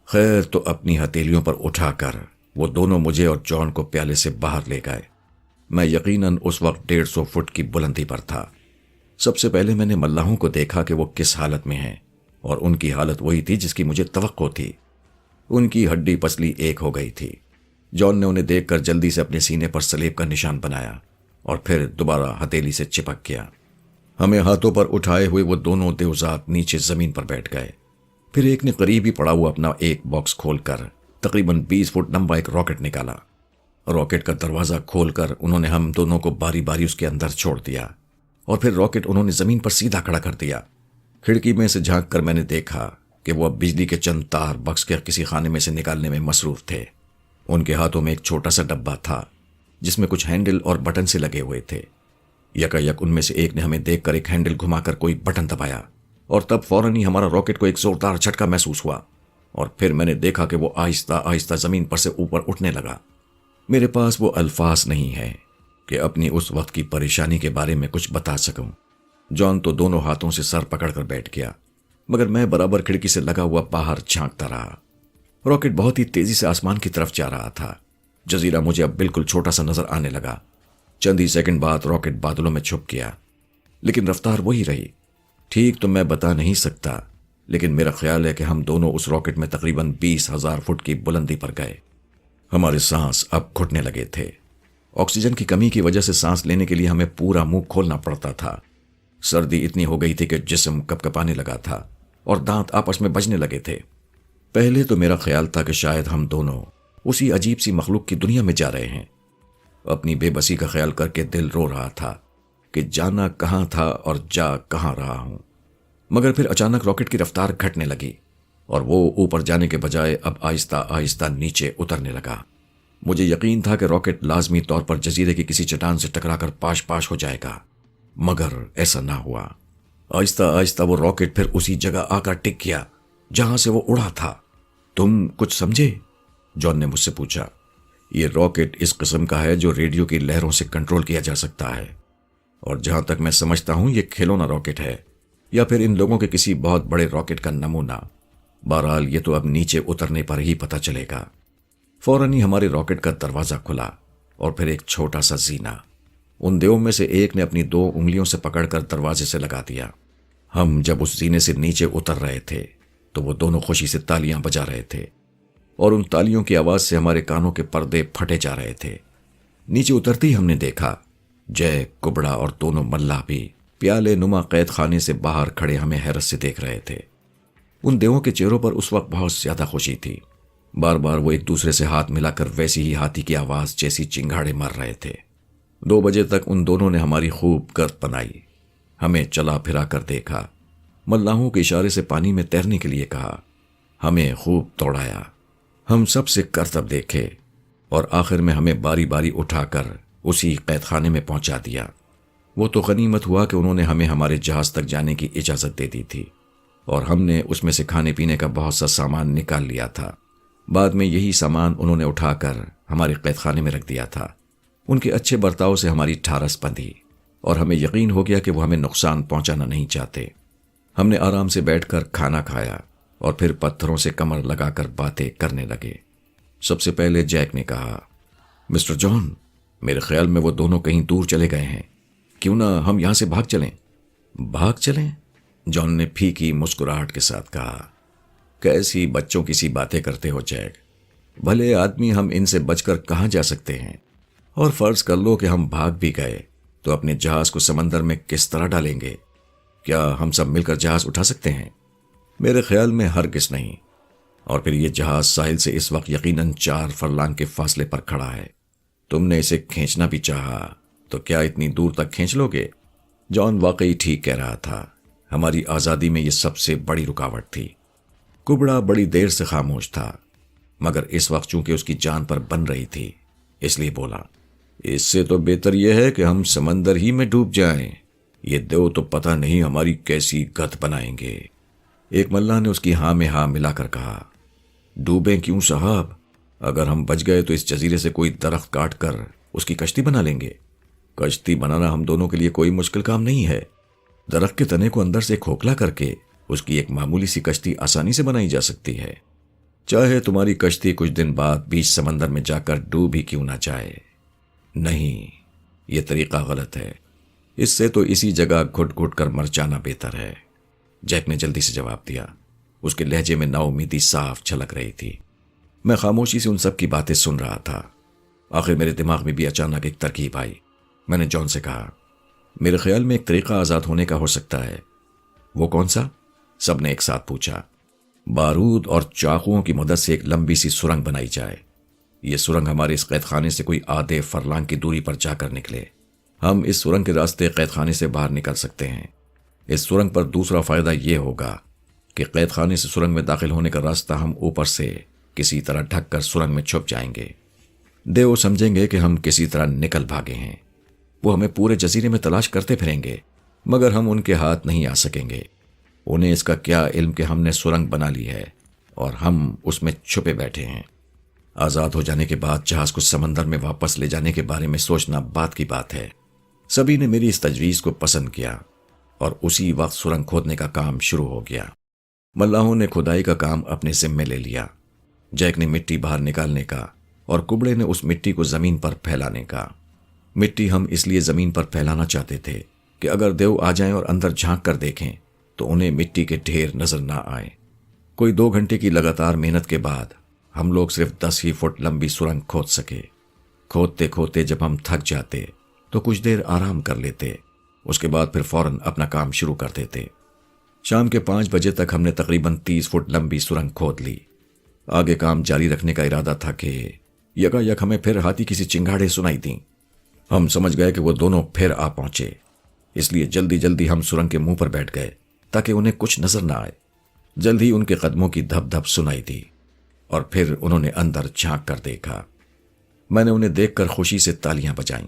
خیر تو اپنی ہتھیلیوں پر اٹھا کر وہ دونوں مجھے اور جان کو پیالے سے باہر لے گئے۔ میں یقیناً اس وقت 150 فٹ کی بلندی پر تھا۔ سب سے پہلے میں نے ملاحوں کو دیکھا کہ وہ کس حالت میں ہیں، اور ان کی حالت وہی تھی جس کی مجھے توقع تھی۔ ان کی ہڈی پسلی ایک ہو گئی تھی۔ جان نے انہیں دیکھ کر جلدی سے اپنے سینے پر سلیب کا نشان بنایا اور پھر دوبارہ ہتھیلی سے چپک گیا۔ ہمیں ہاتھوں پر اٹھائے ہوئے وہ دونوں دیوزات نیچے زمین پر بیٹھ گئے۔ پھر ایک نے قریب ہی پڑا ہوا اپنا ایک باکس کھول کر تقریباً 20 فٹ لمبا ایک راکٹ نکالا۔ راکٹ کا دروازہ کھول کر انہوں نے ہم دونوں کو باری باری اس کے اندر چھوڑ دیا اور پھر راکٹ انہوں نے زمین پر سیدھا کھڑا کر دیا۔ کھڑکی میں سے جھانک کر میں نے دیکھا کہ وہ اب بجلی کے چند تار بکس کے کسی خانے میں سے نکالنے میں مصروف تھے۔ ان کے ہاتھوں میں ایک چھوٹا سا ڈبہ تھا جس میں کچھ ہینڈل اور بٹن سے لگے ہوئے تھے۔ یکا یک ان میں سے ایک نے ہمیں دیکھ کر ایک ہینڈل گھما کر کوئی بٹن دبایا اور تب فوراً ہی ہمارا راکٹ کو ایک زوردار جھٹکا محسوس ہوا اور پھر میں نے دیکھا کہ وہ آہستہ آہستہ زمین پر سے اوپر اٹھنے لگا۔ میرے پاس وہ الفاظ نہیں ہے کہ اپنی اس وقت کی پریشانی کے بارے میں کچھ بتا سکوں۔ جان تو دونوں ہاتھوں سے سر پکڑ کر بیٹھ گیا، مگر میں برابر کھڑکی سے لگا ہوا باہر جھانکتا رہا۔ راکٹ بہت ہی تیزی سے آسمان کی طرف جا رہا تھا۔ جزیرہ مجھے اب بالکل چھوٹا سا نظر آنے لگا۔ چند ہی سیکنڈ بعد راکٹ بادلوں میں چھپ گیا، لیکن رفتار وہی رہی۔ ٹھیک تو میں بتا نہیں سکتا، لیکن میرا خیال ہے کہ ہم دونوں اس راکٹ میں تقریباً 20,000 فٹ کی بلندی پر گئے۔ ہمارے سانس اب گھٹنے لگے تھے۔ آکسیجن کی کمی کی وجہ سے سانس لینے کے لیے ہمیں پورا منہ کھولنا پڑتا تھا۔ سردی اتنی ہو گئی تھی کہ جسم کپکپانے لگا تھا اور دانت آپس میں بجنے لگے تھے۔ پہلے تو میرا خیال تھا کہ شاید ہم دونوں اسی عجیب سی مخلوق کی دنیا میں جا رہے ہیں۔ اپنی بے بسی کا خیال کر کے دل رو رہا تھا کہ جانا کہاں تھا اور جا کہاں رہا ہوں۔ مگر پھر اچانک راکٹ کی رفتار گھٹنے لگی اور وہ اوپر جانے کے بجائے اب آہستہ آہستہ نیچے اترنے لگا۔ مجھے یقین تھا کہ راکٹ لازمی طور پر جزیرے کی کسی چٹان سے ٹکرا کر پاش پاش ہو جائے گا، مگر ایسا نہ ہوا۔ آہستہ آہستہ وہ راکٹ پھر اسی جگہ آ کر ٹک گیا جہاں سے وہ اڑا تھا۔ تم کچھ سمجھے؟ جان نے مجھ سے پوچھا۔ یہ راکٹ اس قسم کا ہے جو ریڈیو کی لہروں سے کنٹرول کیا جا سکتا ہے، اور جہاں تک میں سمجھتا ہوں یہ کھلونا راکٹ ہے یا پھر ان لوگوں کے کسی بہت بڑے راکٹ کا نمونہ۔ بہرحال یہ تو اب نیچے اترنے پر ہی پتہ چلے گا۔ فوراً ہی ہمارے راکٹ کا دروازہ کھلا اور پھر ایک چھوٹا سا زینہ ان دیووں میں سے ایک نے اپنی 2 انگلیوں سے پکڑ کر دروازے سے لگا دیا۔ ہم جب اس زینے سے نیچے اتر رہے تھے تو وہ دونوں خوشی سے تالیاں بجا رہے تھے اور ان تالیوں کی آواز سے ہمارے کانوں کے پردے پھٹے جا رہے تھے۔ نیچے اترتے ہی ہم نے دیکھا جیک، کبڑا اور دونوں ملاح بھی پیالے نما قید خانے سے باہر کھڑے ہمیں حیرت سے دیکھ رہے تھے۔ ان دیووں کے چہروں پر اس وقت بہت زیادہ خوشی تھی۔ بار بار وہ ایک دوسرے سے ہاتھ ملا کر ویسی ہی ہاتھی کی آواز جیسی چنگھاڑے مار رہے تھے۔ 2 بجے تک ان دونوں نے ہماری خوب گرد بنائی، ہمیں چلا پھرا کر دیکھا، ملاحوں کے اشارے سے پانی میں تیرنے کے لیے کہا، ہمیں خوب دوڑایا، ہم سب سے کرتب دیکھے اور آخر میں ہمیں باری باری اٹھا کر اسی قید خانے میں پہنچا دیا۔ وہ تو غنیمت ہوا کہ انہوں نے ہمیں ہمارے جہاز تک جانے کی اجازت دے دی تھی اور ہم نے اس میں سے کھانے پینے کا بہت سا سامان نکال لیا تھا۔ بعد میں یہی سامان انہوں نے اٹھا کر ہمارے قید خانے میں رکھ دیا تھا۔ ان کے اچھے برتاؤ سے ہماری ٹھارس بندھی اور ہمیں یقین ہو گیا کہ وہ ہمیں نقصان پہنچانا نہیں چاہتے۔ ہم نے آرام سے بیٹھ کر کھانا کھایا اور پھر پتھروں سے کمر لگا کر باتیں کرنے لگے۔ سب سے پہلے جیک نے کہا، مسٹر جان، میرے خیال میں وہ دونوں کہیں دور چلے گئے ہیں، کیوں نہ ہم یہاں سے بھاگ چلیں؟ بھاگ چلیں؟ جان نے پھیکی مسکراہٹ کے ساتھ کہا، کیسی بچوں کی سی باتیں کرتے ہو جیک، بھلے آدمی ہم ان سے بچ کر کہاں جا سکتے ہیں؟ اور فرض کر لو کہ ہم بھاگ بھی گئے تو اپنے جہاز کو سمندر میں کس طرح ڈالیں گے؟ کیا ہم سب مل کر جہاز اٹھا سکتے ہیں؟ میرے خیال میں ہرگز نہیں۔ اور پھر یہ جہاز ساحل سے اس وقت یقیناً 4 فرلانگ کے فاصلے پر کھڑا ہے۔ تم نے اسے کھینچنا بھی چاہا تو کیا اتنی دور تک کھینچ لو گے؟ جان واقعی ٹھیک کہہ رہا تھا، ہماری آزادی میں یہ سب سے بڑی رکاوٹ تھی۔ کبڑا بڑی دیر سے خاموش تھا، مگر اس وقت چونکہ اس کی جان پر بن رہی تھی اس لیے بولا، اس سے تو بہتر یہ ہے کہ ہم سمندر ہی میں ڈوب جائیں۔ یہ دیو تو پتہ نہیں ہماری کیسی گت بنائیں گے۔ ایک ملا نے اس کی ہاں میں ہاں ملا کر کہا، ڈوبیں کیوں صاحب؟ اگر ہم بچ گئے تو اس جزیرے سے کوئی درخت کاٹ کر اس کی کشتی بنا لیں گے۔ کشتی بنانا ہم دونوں کے لیے کوئی مشکل کام نہیں ہے۔ درخت کے تنے کو اندر سے کھوکھلا کر کے اس کی ایک معمولی سی کشتی آسانی سے بنائی جا سکتی ہے، چاہے تمہاری کشتی کچھ دن بعد بیچ سمندر میں جا کر ڈوب ہی کیوں نہ جائے۔ نہیں، یہ طریقہ غلط ہے، اس سے تو اسی جگہ گھٹ گھٹ کر مر جانا بہتر ہے۔ جیک نے جلدی سے جواب دیا، اس کے لہجے میں نا امیدی صاف چھلک رہی تھی۔ میں خاموشی سے ان سب کی باتیں سن رہا تھا۔ آخر میرے دماغ میں بھی اچانک ایک ترکیب آئی۔ میں نے جان سے کہا، میرے خیال میں ایک طریقہ آزاد ہونے کا ہو سکتا ہے۔ وہ کون سا؟ سب نے ایک ساتھ پوچھا۔ بارود اور چاقوؤں کی مدد سے ایک لمبی سی سرنگ بنائی جائے۔ یہ سرنگ ہمارے اس قید خانے سے کوئی آدھے فرلانگ کی دوری پر جا کر نکلے۔ ہم اس سرنگ کے راستے قید خانے سے باہر نکل سکتے ہیں۔ اس سرنگ پر دوسرا فائدہ یہ ہوگا کہ قید خانے سے سرنگ میں داخل ہونے کا راستہ ہم اوپر سے کسی طرح ڈھک کر سرنگ میں چھپ جائیں گے۔ دیو سمجھیں گے کہ ہم کسی طرح نکل بھاگے ہیں۔ وہ ہمیں پورے جزیرے میں تلاش کرتے پھریں گے، مگر ہم ان کے ہاتھ نہیں آ سکیں گے۔ انہیں اس کا کیا علم کہ ہم نے سرنگ بنا لی ہے اور ہم اس میں چھپے بیٹھے ہیں۔ آزاد ہو جانے کے بعد جہاز کو سمندر میں واپس لے جانے کے بارے میں سوچنا بات کی بات ہے۔ سبھی نے میری اس تجویز کو پسند کیا اور اسی وقت سرنگ کھودنے کا کام شروع ہو گیا۔ ملاحوں نے کھدائی کا کام اپنے ذمے لے لیا۔ جیک نے مٹی باہر نکالنے کا اور کبڑے نے اس مٹی کو زمین پر پھیلانے کا۔ مٹی ہم اس لیے زمین پر پھیلانا چاہتے تھے کہ اگر دیو آ جائیں اور اندر جھانک کر دیکھیں تو انہیں مٹی کے ڈھیر نظر نہ آئیں۔ کوئی 2 گھنٹے کی لگاتار محنت کے بعد ہم لوگ صرف 10 ہی فٹ لمبی سرنگ کھود سکے۔ کھودتے کھودتے جب ہم تھک جاتے تو کچھ دیر آرام کر لیتے، اس کے بعد پھر فوراً اپنا کام شروع کر دیتے۔ شام کے 5 بجے تک ہم نے تقریباً 30 فٹ لمبی سرنگ کھود لی۔ آگے کام جاری رکھنے کا ارادہ تھا کہ یکا ہمیں پھر ہاتھی کسی چنگاڑے سنائی دیں۔ ہم سمجھ گئے کہ وہ دونوں پھر آ پہنچے، اس لیے جلدی جلدی ہم سرنگ کے منہ پر بیٹھ گئے تاکہ انہیں کچھ نظر نہ آئے۔ جلد ہی ان کے قدموں کی دھپ دھپ سنائی دی اور پھر انہوں نے اندر جھانک کر دیکھا۔ میں نے انہیں دیکھ کر خوشی سے تالیاں بجائیں۔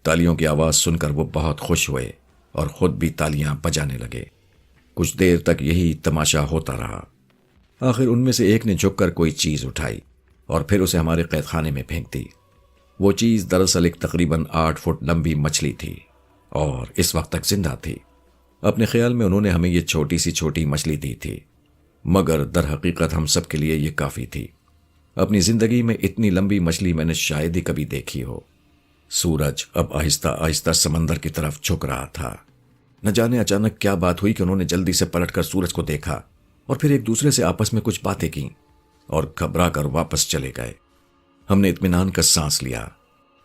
تالیوں کی آواز سن کر وہ بہت خوش ہوئے اور خود بھی تالیاں بجانے لگے۔ کچھ دیر تک یہی تماشا ہوتا رہا۔ آخر ان میں سے ایک نے جھک کر کوئی چیز اٹھائی اور پھر اسے ہمارے قید خانے میں پھینک دی۔ وہ چیز دراصل ایک تقریباً 8 فٹ لمبی مچھلی تھی اور اس وقت تک زندہ تھی۔ اپنے خیال میں انہوں نے ہمیں یہ چھوٹی مچھلی دی تھی، مگر در حقیقت ہم سب کے لیے یہ کافی تھی۔ اپنی زندگی میں اتنی لمبی مچھلی میں نے شاید ہی کبھی دیکھی ہو۔ سورج اب آہستہ آہستہ سمندر کی طرف جھک رہا تھا۔ نہ جانے اچانک کیا بات ہوئی کہ انہوں نے جلدی سے پلٹ کر سورج کو دیکھا اور پھر ایک دوسرے سے آپس میں کچھ باتیں کیں اور گھبرا کر واپس چلے گئے۔ ہم نے اطمینان کا سانس لیا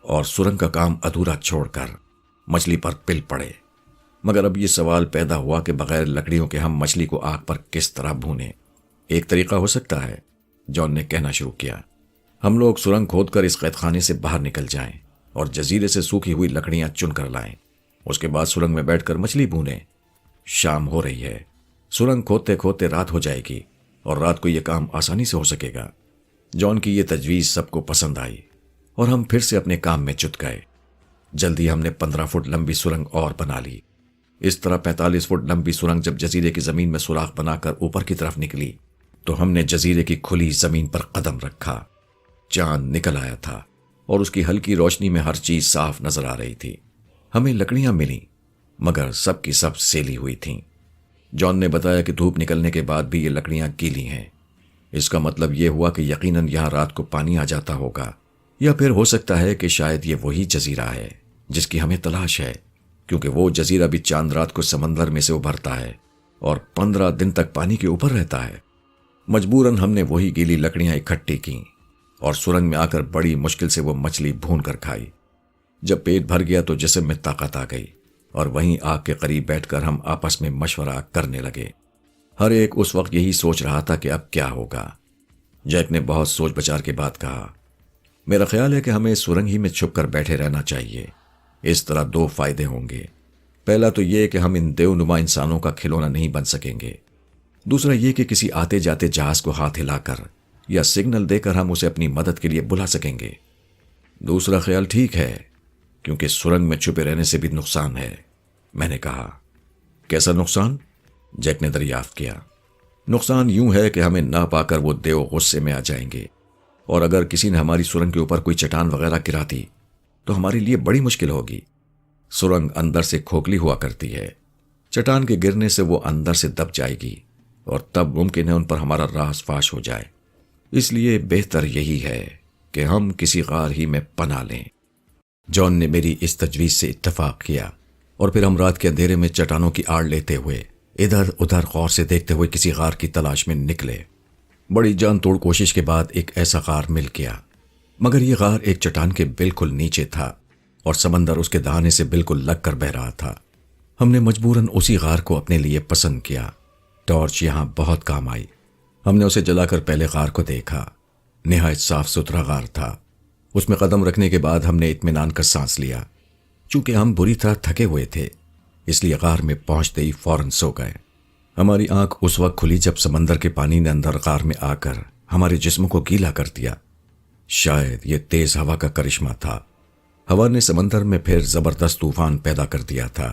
اور سرنگ کا کام ادھورا چھوڑ کر مچھلی پر پل پڑے۔ مگر اب یہ سوال پیدا ہوا کہ بغیر لکڑیوں کے ہم مچھلی کو آگ پر کس طرح بھونیں؟ ایک طریقہ ہو سکتا ہے، جان نے کہنا شروع کیا۔ ہم لوگ سرنگ کھود کر اس قید خانے سے باہر نکل جائیں اور جزیرے سے سوکھی ہوئی لکڑیاں چن کر لائیں۔ اس کے بعد سرنگ میں بیٹھ کر مچھلی بھونیں۔ شام ہو رہی ہے، سرنگ کھودتے کھودتے رات ہو جائے گی اور رات کو یہ کام آسانی سے ہو سکے گا۔ جان کی یہ تجویز سب کو پسند آئی اور ہم پھر سے اپنے کام میں جٹ گئے۔ جلدی ہم نے 15 فٹ لمبی سرنگ اور بنا لی۔ اس طرح 45 فٹ لمبی سرنگ جب جزیرے کی زمین میں سوراخ بنا کر اوپر کی طرف نکلی تو ہم نے جزیرے کی کھلی زمین پر قدم رکھا۔ چاند نکل آیا تھا اور اس کی ہلکی روشنی میں ہر چیز صاف نظر آ رہی تھی۔ ہمیں لکڑیاں ملیں مگر سب کی سب سیلی ہوئی تھیں۔ جان نے بتایا کہ دھوپ نکلنے کے بعد بھی یہ لکڑیاں گیلی ہیں۔ اس کا مطلب یہ ہوا کہ یقیناً یہاں رات کو پانی آ جاتا ہوگا، یا پھر ہو سکتا ہے کہ شاید یہ وہی جزیرہ ہے جس کی ہمیں تلاش ہے، کیونکہ وہ جزیرہ بھی چاند رات کو سمندر میں سے ابھرتا ہے اور 15 دن تک پانی کے اوپر رہتا ہے۔ مجبوراً ہم نے وہی گیلی لکڑیاں اکٹھی کیں اور سرنگ میں آ کر بڑی مشکل سے وہ مچھلی بھون کر کھائی۔ جب پیٹ بھر گیا تو جسم میں طاقت آ گئی اور وہیں آگ کے قریب بیٹھ کر ہم آپس میں مشورہ کرنے لگے۔ ہر ایک اس وقت یہی سوچ رہا تھا کہ اب کیا ہوگا۔ جیک نے بہت سوچ بچار کے بعد کہا، میرا خیال ہے کہ ہمیں سرنگ ہی میں چھپ کر بیٹھے رہنا چاہیے۔ اس طرح دو فائدے ہوں گے۔ پہلا تو یہ کہ ہم ان دیو نما انسانوں کا کھلونا نہیں بن سکیں گے۔ دوسرا یہ کہ کسی آتے جاتے جہاز کو ہاتھ ہلا کر یا سگنل دے کر ہم اسے اپنی مدد کے لیے بلا سکیں گے۔ دوسرا خیال ٹھیک ہے، کیونکہ سرنگ میں چھپے رہنے سے بھی نقصان ہے، میں نے کہا۔ کیسا نقصان؟ جیک نے دریافت کیا۔ نقصان یوں ہے کہ ہمیں نہ پا کر وہ دیو غصے میں آ جائیں گے، اور اگر کسی نے ہماری سرنگ کے اوپر کوئی چٹان وغیرہ گرا دی تو ہمارے لیے بڑی مشکل ہوگی۔ سرنگ اندر سے کھوکھلی ہوا کرتی ہے، چٹان کے گرنے سے وہ اندر سے دب جائے گی اور تب ممکن ہے ان پر ہمارا راز فاش ہو جائے۔ اس لیے بہتر یہی ہے کہ ہم کسی غار ہی میں پناہ لیں۔ جان نے میری اس تجویز سے اتفاق کیا اور پھر ہم رات کے اندھیرے میں چٹانوں کی آڑ لیتے ہوئے ادھر ادھر غور سے دیکھتے ہوئے کسی غار کی تلاش میں نکلے۔ بڑی جان توڑ کوشش کے بعد ایک ایسا غار مل گیا، مگر یہ غار ایک چٹان کے بالکل نیچے تھا اور سمندر اس کے دہانے سے بالکل لگ کر بہ رہا تھا۔ ہم نے مجبوراً اسی غار کو اپنے لیے پسند کیا۔ ٹارچ یہاں بہت کام آئی۔ ہم نے اسے جلا کر پہلے غار کو دیکھا۔ نہایت صاف ستھرا غار تھا۔ اس میں قدم رکھنے کے بعد ہم نے اطمینان کا سانس لیا۔ چونکہ ہم بری طرح تھکے ہوئے تھے، اس لیے غار میں پہنچتے ہی فوراً سو گئے۔ ہماری آنکھ اس وقت کھلی جب سمندر کے پانی نے اندر غار میں آ کر ہمارے جسم کو گیلا کر دیا۔ شاید یہ تیز ہوا کا کرشمہ تھا۔ ہوا نے سمندر میں پھر زبردست طوفان پیدا کر دیا تھا۔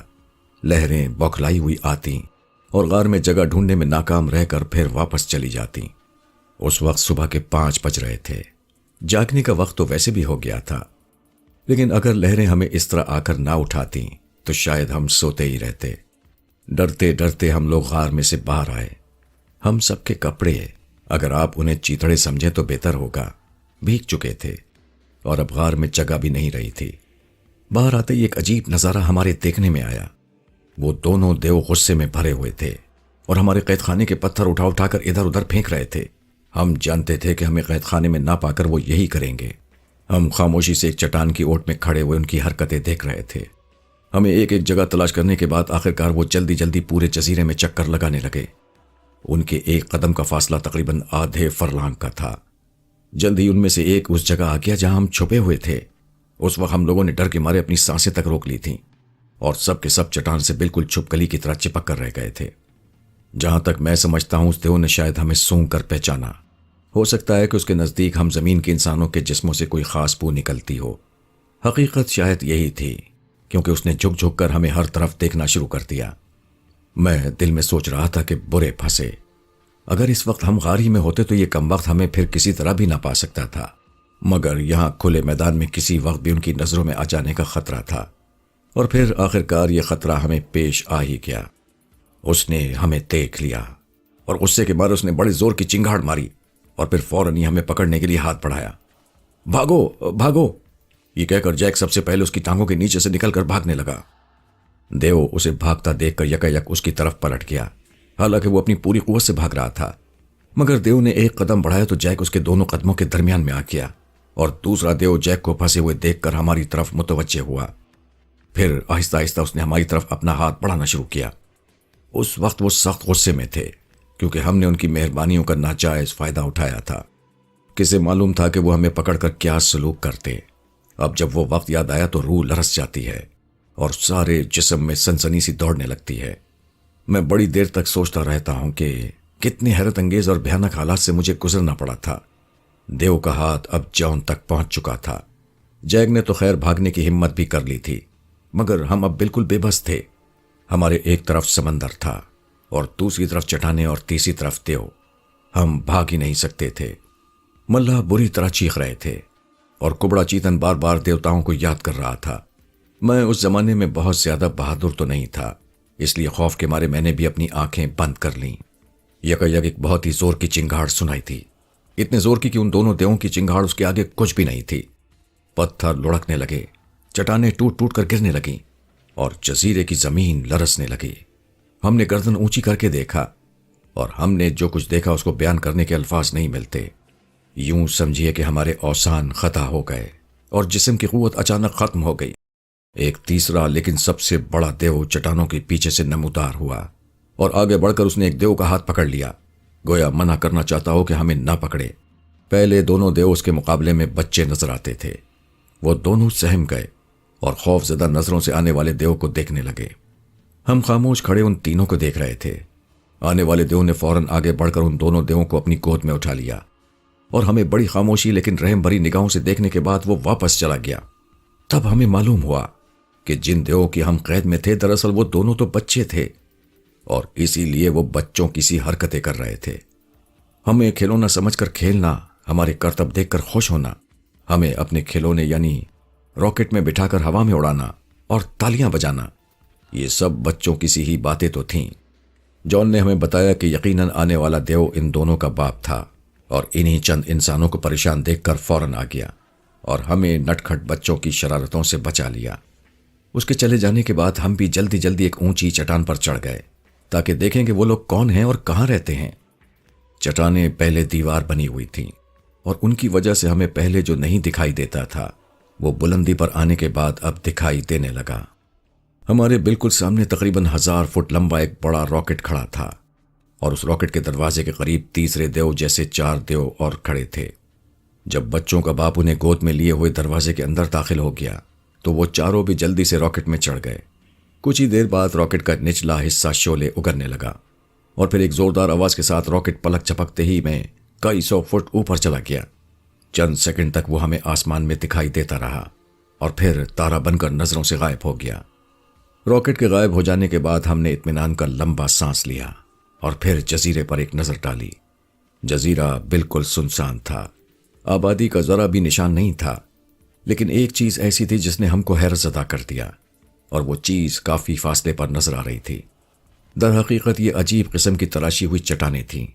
لہریں بوکھلائی ہوئی آتی اور غار میں جگہ ڈھونڈنے میں ناکام رہ کر پھر واپس چلی جاتی۔ اس وقت صبح کے 5 بج رہے تھے۔ جاگنے کا وقت تو ویسے بھی ہو گیا تھا، لیکن اگر لہریں ہمیں اس طرح آ کر نہ اٹھاتی تو شاید ہم سوتے ہی رہتے۔ ڈرتے ڈرتے ہم لوگ غار میں سے باہر آئے۔ ہم سب کے کپڑے، اگر آپ انہیں چیتڑے سمجھیں تو بہتر ہوگا، بھیگ چکے تھے اور اب غار میں جگہ بھی نہیں رہی تھی۔ باہر آتے ہی ایک عجیب نظارہ ہمارے دیکھنے میں آیا۔ وہ دونوں دیو غصے میں بھرے ہوئے تھے اور ہمارے قید خانے کے پتھر اٹھا اٹھا کر ادھر ادھر پھینک رہے تھے۔ ہم جانتے تھے کہ ہمیں قید خانے میں نہ پا کر وہ یہی کریں گے۔ ہم خاموشی سے ایک چٹان کی اوٹ میں کھڑے ہوئے ان کی حرکتیں دیکھ رہے تھے۔ ہمیں ایک ایک جگہ تلاش کرنے کے بعد آخرکار وہ جلدی جلدی پورے جزیرے میں چکر لگانے لگے۔ ان کے ایک قدم کا فاصلہ تقریباً آدھے فرلانگ کا تھا۔ جلد ہی ان میں سے ایک اس جگہ آ گیا جہاں ہم چھپے ہوئے تھے۔ اس وقت ہم لوگوں نے ڈر کے مارے اپنی سانسیں تک روک لی تھیں اور سب کے سب چٹان سے بالکل چھپکلی کی طرح چپک کر رہ گئے تھے۔ جہاں تک میں سمجھتا ہوں اس دیو نے شاید ہمیں سونگ کر پہچانا۔ ہو سکتا ہے کہ اس کے نزدیک ہم زمین کے انسانوں کے جسموں سے کوئی خاص بو نکلتی ہو۔ حقیقت شاید یہی تھی، کیونکہ اس نے جھک جھک کر ہمیں ہر طرف دیکھنا شروع کر دیا۔ میں دل میں سوچ رہا تھا کہ برے پھنسے۔ اگر اس وقت ہم غار ہی میں ہوتے تو یہ کمبخت ہمیں پھر کسی طرح بھی نہ پا سکتا تھا، مگر یہاں کھلے میدان میں کسی وقت بھی ان کی نظروں میں آ جانے کا خطرہ تھا۔ اور پھر آخرکار یہ خطرہ ہمیں پیش آ ہی گیا۔ اس نے ہمیں دیکھ لیا اور غصے کے مارے اس نے بڑے زور کی چنگاڑ ماری اور پھر فوراً ہی ہمیں پکڑنے کے لیے ہاتھ بڑھایا۔ بھاگو بھاگو، یہ کہہ کر جیک سب سے پہلے اس کی ٹانگوں کے نیچے سے نکل کر بھاگنے لگا۔ دیو اسے بھاگتا دیکھ کر یکا یک اس کی طرف پلٹ گیا، حالانکہ وہ اپنی پوری قوت سے بھاگ رہا تھا۔ مگر دیو نے ایک قدم بڑھایا تو جیک اس کے دونوں قدموں کے درمیان میں آ گیا اور دوسرا دیو جیک کو پھنسے ہوئے دیکھ کر ہماری طرف متوجہ ہوا۔ پھر آہستہ آہستہ اس نے ہماری طرف اپنا ہاتھ بڑھانا شروع کیا۔ اس وقت وہ سخت غصے میں تھے، کیونکہ ہم نے ان کی مہربانیوں کا ناجائز فائدہ اٹھایا تھا۔ کسے معلوم تھا کہ وہ ہمیں پکڑ کر کیا سلوک کرتے۔ اب جب وہ وقت یاد آیا تو روح لرس جاتی ہے اور سارے جسم میں سنسنی سی دوڑنے لگتی ہے۔ میں بڑی دیر تک سوچتا رہتا ہوں کہ کتنے حیرت انگیز اور بھیانک حالات سے مجھے گزرنا پڑا تھا۔ دیو کا ہاتھ اب جان تک پہنچ چکا تھا۔ جیک نے تو خیر بھاگنے کی ہمت بھی کر لی تھی، مگر ہم اب بالکل بے بس تھے۔ ہمارے ایک طرف سمندر تھا اور دوسری طرف چٹانیں اور تیسری طرف دیو۔ ہم بھاگ ہی نہیں سکتے تھے۔ ملہ بری طرح چیخ رہے تھے اور کبڑا چیتن بار بار دیوتاؤں کو یاد کر رہا تھا۔ میں اس زمانے میں بہت زیادہ بہادر تو نہیں تھا، اس لیے خوف کے مارے میں نے بھی اپنی آنکھیں بند کر لیں۔ یکا یک ایک بہت ہی زور کی چنگاڑ سنائی تھی، اتنے زور کی کہ ان دونوں دیووں کی چنگاڑ اس کے آگے کچھ بھی نہیں تھی۔ پتھر لڑکنے لگے، چٹانیں ٹوٹ ٹوٹ کر گرنے لگیں اور جزیرے کی زمین لرزنے لگی۔ ہم نے گردن اونچی کر کے دیکھا اور ہم نے جو کچھ دیکھا اس کو بیان کرنے کے الفاظ نہیں ملتے۔ یوں سمجھیے کہ ہمارے اوسان خطا ہو گئے۔ اور جسم کی قوت اچانک ختم ہو گئی۔ ایک تیسرا لیکن سب سے بڑا دیو چٹانوں کے پیچھے سے نمودار ہوا اور آگے بڑھ کر اس نے ایک دیو کا ہاتھ پکڑ لیا، گویا منع کرنا چاہتا ہو کہ ہمیں نہ پکڑے۔ پہلے دونوں دیو اس کے مقابلے میں بچے نظر آتے تھے۔ وہ دونوں سہم گئے اور خوف زدہ نظروں سے آنے والے دیو کو دیکھنے لگے۔ ہم خاموش کھڑے ان تینوں کو دیکھ رہے تھے۔ آنے والے دیو نے فوراً آگے بڑھ کر ان دونوں دیووں کو اپنی گود میں اٹھا لیا اور ہمیں بڑی خاموشی لیکن رحم بھری نگاہوں سے دیکھنے کے بعد وہ واپس چلا گیا۔ تب ہمیں معلوم ہوا کہ جن دیووں کی ہم قید میں تھے دراصل وہ دونوں تو بچے تھے اور اسی لیے وہ بچوں کی سی حرکتیں کر رہے تھے۔ ہمیں کھلونا سمجھ کر کھیلنا، ہمارے کرتب دیکھ کر خوش ہونا، ہمیں اپنے کھلونے یعنی راکٹ میں بٹھا کر ہوا میں اڑانا اور تالیاں بجانا، یہ سب بچوں کی سی ہی باتیں تو تھیں۔ جان نے ہمیں بتایا کہ یقیناً آنے والا دیو ان دونوں کا باپ تھا اور انہی چند انسانوں کو پریشان دیکھ کر فوراً آ گیا اور ہمیں نٹکھٹ بچوں کی شرارتوں سے بچا لیا۔ اس کے چلے جانے کے بعد ہم بھی جلدی جلدی ایک اونچی چٹان پر چڑھ گئے تاکہ دیکھیں کہ وہ لوگ کون ہیں اور کہاں رہتے ہیں۔ چٹانیں پہلے دیوار بنی ہوئی تھیں اور ان کی وجہ سے ہمیں پہلے جو نہیں دکھائی دیتا تھا وہ بلندی پر آنے کے بعد اب دکھائی دینے لگا۔ ہمارے بالکل سامنے تقریباً 1000 فٹ لمبا ایک بڑا راکٹ کھڑا تھا اور اس راکٹ کے دروازے کے قریب تیسرے دیو جیسے 4 دیو اور کھڑے تھے۔ جب بچوں کا باپ انہیں گود میں لیے ہوئے دروازے کے اندر داخل ہو گیا تو وہ چاروں بھی جلدی سے راکٹ میں چڑھ گئے۔ کچھ ہی دیر بعد راکٹ کا نچلا حصہ شعلے اگرنے لگا اور پھر ایک زوردار آواز کے ساتھ راکٹ پلک چپکتے ہی میں کئی 100 فٹ اوپر چلا گیا۔ چند سیکنڈ تک وہ ہمیں آسمان میں دکھائی دیتا رہا اور پھر تارا بن کر نظروں سے غائب ہو گیا۔ راکٹ کے غائب ہو جانے کے بعد ہم نے اطمینان کا لمبا سانس لیا اور پھر جزیرے پر ایک نظر ڈالی۔ جزیرہ بالکل سنسان تھا، آبادی کا ذرا بھی نشان نہیں تھا، لیکن ایک چیز ایسی تھی جس نے ہم کو حیرت زدہ کر دیا اور وہ چیز کافی فاصلے پر نظر آ رہی تھی۔ در حقیقت یہ عجیب قسم کی تراشی ہوئی چٹانیں تھیں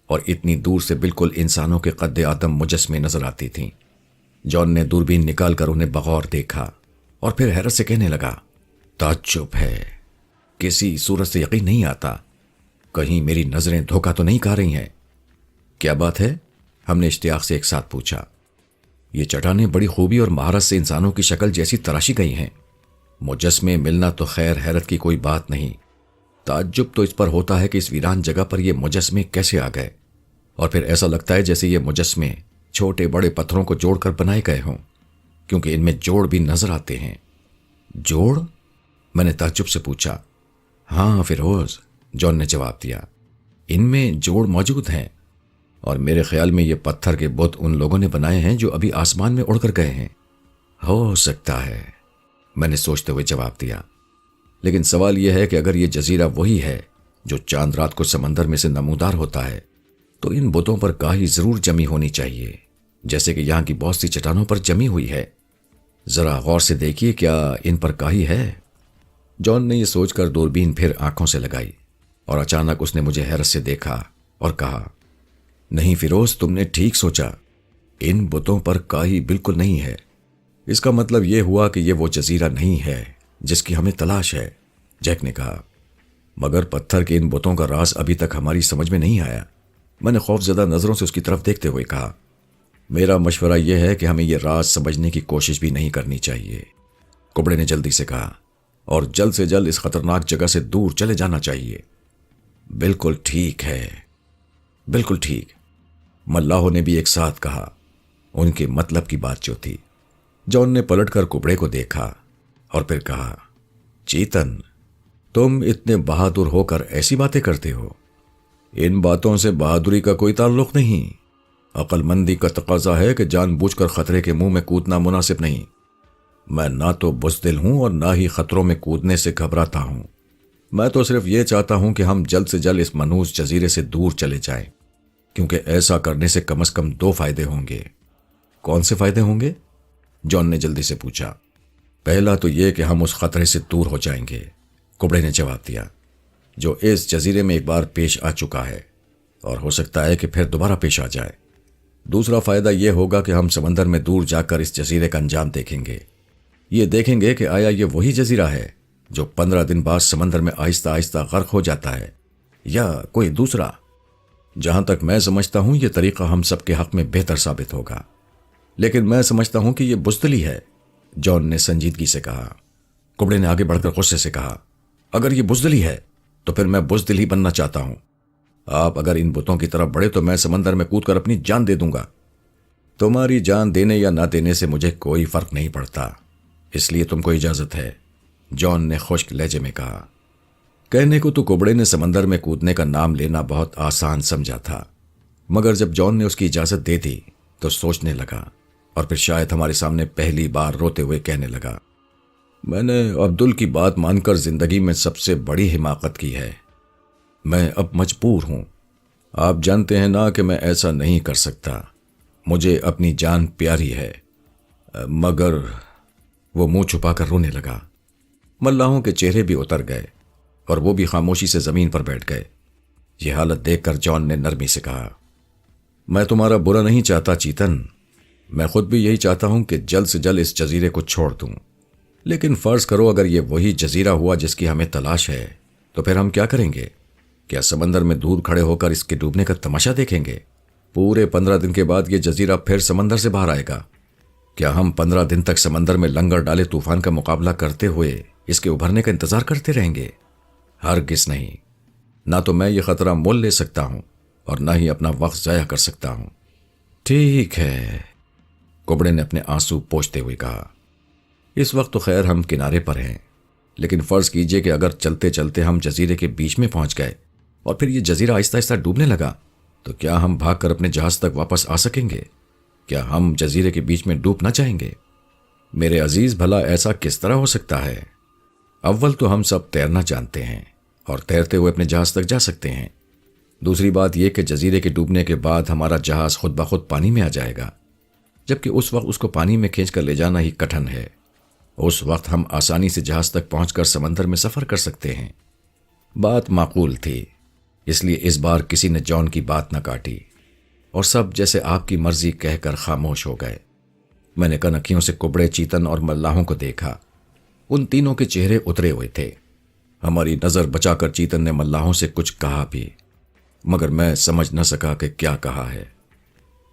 اور اتنی دور سے بالکل انسانوں کے قد آدم مجسمے نظر آتی تھیں۔ جان نے دوربین نکال کر انہیں بغور دیکھا اور پھر حیرت سے کہنے لگا، تعجب ہے، کسی صورت سے یقین نہیں آتا، کہیں میری نظریں دھوکہ تو نہیں کھا رہی ہیں؟ کیا بات ہے؟ ہم نے اشتیاق سے ایک ساتھ پوچھا۔ یہ چٹانیں بڑی خوبی اور مہارت سے انسانوں کی شکل جیسی تراشی گئی ہیں۔ مجسمے ملنا تو خیر حیرت کی کوئی بات نہیں، تعجب تو اس پر ہوتا ہے کہ اس ویران جگہ پر یہ مجسمے کیسے آ گئے، اور پھر ایسا لگتا ہے جیسے یہ مجسمے چھوٹے بڑے پتھروں کو جوڑ کر بنائے گئے ہوں، کیونکہ ان میں جوڑ بھی نظر آتے ہیں۔ جوڑ؟ میں نے تعجب سے پوچھا۔ ہاں فیروز، جان نے جواب دیا، ان میں جوڑ موجود ہیں اور میرے خیال میں یہ پتھر کے بت ان لوگوں نے بنائے ہیں جو ابھی آسمان میں اڑ کر گئے ہیں۔ ہو سکتا ہے، میں نے سوچتے ہوئے جواب دیا، لیکن سوال یہ ہے کہ اگر یہ جزیرہ وہی ہے جو چاند رات کو سمندر میں سے نمودار ہوتا ہے تو ان بتوں پر کاہی ضرور جمی ہونی چاہیے، جیسے کہ یہاں کی بہت سی چٹانوں پر جمی ہوئی ہے۔ ذرا غور سے دیکھیے، کیا ان پر کاہی ہے؟ جان نے یہ سوچ کر دوربین پھر آنکھوں سے لگائی اور اچانک اس نے مجھے حیرت سے دیکھا اور کہا، نہیں فیروز، تم نے ٹھیک سوچا، ان بتوں پر کاہی بالکل نہیں ہے۔ اس کا مطلب یہ ہوا کہ یہ وہ جزیرہ نہیں ہے جس کی ہمیں تلاش ہے، جیک نے کہا۔ مگر پتھر کے ان بتوں کا راز ابھی تک ہماری سمجھ میں نہیں آیا، میں نے خوف زدہ نظروں سے اس کی طرف دیکھتے ہوئے کہا۔ میرا مشورہ یہ ہے کہ ہمیں یہ راز سمجھنے کی کوشش بھی نہیں کرنی چاہیے، کبڑے نے جلدی سے کہا، اور جلد سے جلد اس خطرناک جگہ سے دور چلے جانا چاہیے۔ بالکل ٹھیک ہے، بالکل ٹھیک، ملاحوں نے بھی ایک ساتھ کہا، ان کے مطلب کی بات جو تھی۔ جان نے پلٹ کر کبڑے کو دیکھا اور پھر کہا، چیتن، تم اتنے بہادر ہو کر ایسی باتیں کرتے ہو؟ ان باتوں سے بہادری کا کوئی تعلق نہیں، عقل مندی کا تقاضا ہے کہ جان بوجھ کر خطرے کے منہ میں کودنا مناسب نہیں۔ میں نہ تو بزدل ہوں اور نہ ہی خطروں میں کودنے سے گھبراتا ہوں، میں تو صرف یہ چاہتا ہوں کہ ہم جلد سے جلد اس منحوس جزیرے سے دور چلے جائیں، کیونکہ ایسا کرنے سے کم از کم 2 فائدے ہوں گے۔ کون سے فائدے ہوں گے؟ جان نے جلدی سے پوچھا۔ پہلا تو یہ کہ ہم اس خطرے سے دور ہو جائیں گے، کبڑے نے جواب دیا، جو اس جزیرے میں ایک بار پیش آ چکا ہے اور ہو سکتا ہے کہ پھر دوبارہ پیش آ جائے۔ دوسرا فائدہ یہ ہوگا کہ ہم سمندر میں دور جا کر اس جزیرے کا انجام دیکھیں گے، یہ دیکھیں گے کہ آیا یہ وہی جزیرہ ہے جو 15 دن بعد سمندر میں آہستہ آہستہ غرق ہو جاتا ہے، یا کوئی دوسرا۔ جہاں تک میں سمجھتا ہوں یہ طریقہ ہم سب کے حق میں بہتر ثابت ہوگا۔ لیکن میں سمجھتا ہوں کہ یہ بزدلی ہے، جان نے سنجیدگی سے کہا۔ کبڑے نے آگے بڑھ کر غصے سے کہا، اگر یہ بزدلی ہے تو پھر میں بزدل ہی بننا چاہتا ہوں۔ آپ اگر ان بتوں کی طرف بڑھے تو میں سمندر میں کود کر اپنی جان دے دوں گا۔ تمہاری جان دینے یا نہ دینے سے مجھے کوئی فرق نہیں پڑتا، اس لیے تم کو اجازت ہے، جان نے خشک لہجے میں کہا۔ کہنے کو تو کبڑے نے سمندر میں کودنے کا نام لینا بہت آسان سمجھا تھا، مگر جب جان نے اس کی اجازت دے دی تو سوچنے لگا، اور پھر شاید ہمارے سامنے پہلی بار روتے ہوئے کہنے لگا، میں نے عبدل کی بات مان کر زندگی میں سب سے بڑی حماقت کی ہے۔ میں اب مجبور ہوں۔ آپ جانتے ہیں نا کہ میں ایسا نہیں کر سکتا، مجھے اپنی جان پیاری ہے، مگر وہ منہ چھپا کر رونے لگا۔ ملاحوں کے چہرے بھی اتر گئے اور وہ بھی خاموشی سے زمین پر بیٹھ گئے۔ یہ حالت دیکھ کر جان نے نرمی سے کہا، میں تمہارا برا نہیں چاہتا چیتن، میں خود بھی یہی چاہتا ہوں کہ جلد سے جلد اس جزیرے کو چھوڑ دوں، لیکن فرض کرو اگر یہ وہی جزیرہ ہوا جس کی ہمیں تلاش ہے تو پھر ہم کیا کریں گے؟ کیا سمندر میں دور کھڑے ہو کر اس کے ڈوبنے کا تماشا دیکھیں گے؟ پورے 15 دن کے بعد یہ جزیرہ پھر سمندر سے باہر آئے گا۔ کیا ہم 15 دن تک سمندر میں لنگر ڈالے طوفان کا مقابلہ کرتے ہوئے اس کے ابھرنے کا انتظار کرتے رہیں گے؟ ہرگز نہیں۔ نہ تو میں یہ خطرہ مول لے سکتا ہوں اور نہ ہی اپنا وقت ضائع کر سکتا ہوں۔ ٹھیک ہے، کبڑے نے اپنے آنسو پوچھتے ہوئے کہا، اس وقت تو خیر ہم کنارے پر ہیں، لیکن فرض کیجئے کہ اگر چلتے چلتے ہم جزیرے کے بیچ میں پہنچ گئے اور پھر یہ جزیرہ آہستہ آہستہ ڈوبنے لگا تو کیا ہم بھاگ کر اپنے جہاز تک واپس آ سکیں گے؟ کیا ہم جزیرے کے بیچ میں ڈوب نہ جائیں گے؟ میرے عزیز، بھلا ایسا کس طرح ہو سکتا ہے؟ اول تو ہم سب تیرنا جانتے ہیں اور تیرتے ہوئے اپنے جہاز تک جا سکتے ہیں۔ دوسری بات یہ کہ جزیرے کے ڈوبنے کے بعد ہمارا جہاز خود بخود پانی میں آ جائے گا، جبکہ اس وقت اس کو پانی میں کھینچ کر لے جانا ہی کٹھن ہے۔ اس وقت ہم آسانی سے جہاز تک پہنچ کر سمندر میں سفر کر سکتے ہیں۔ بات معقول تھی، اس لیے اس بار کسی نے جان کی بات نہ کاٹی اور سب جیسے آپ کی مرضی کہہ کر خاموش ہو گئے۔ میں نے کنکھیوں سے کبڑے، چیتن اور ملاحوں کو دیکھا۔ ان تینوں کے چہرے اترے ہوئے تھے۔ ہماری نظر بچا کر چیتن نے ملاحوں سے کچھ کہا بھی، مگر میں سمجھ نہ سکا کہ کیا کہا ہے۔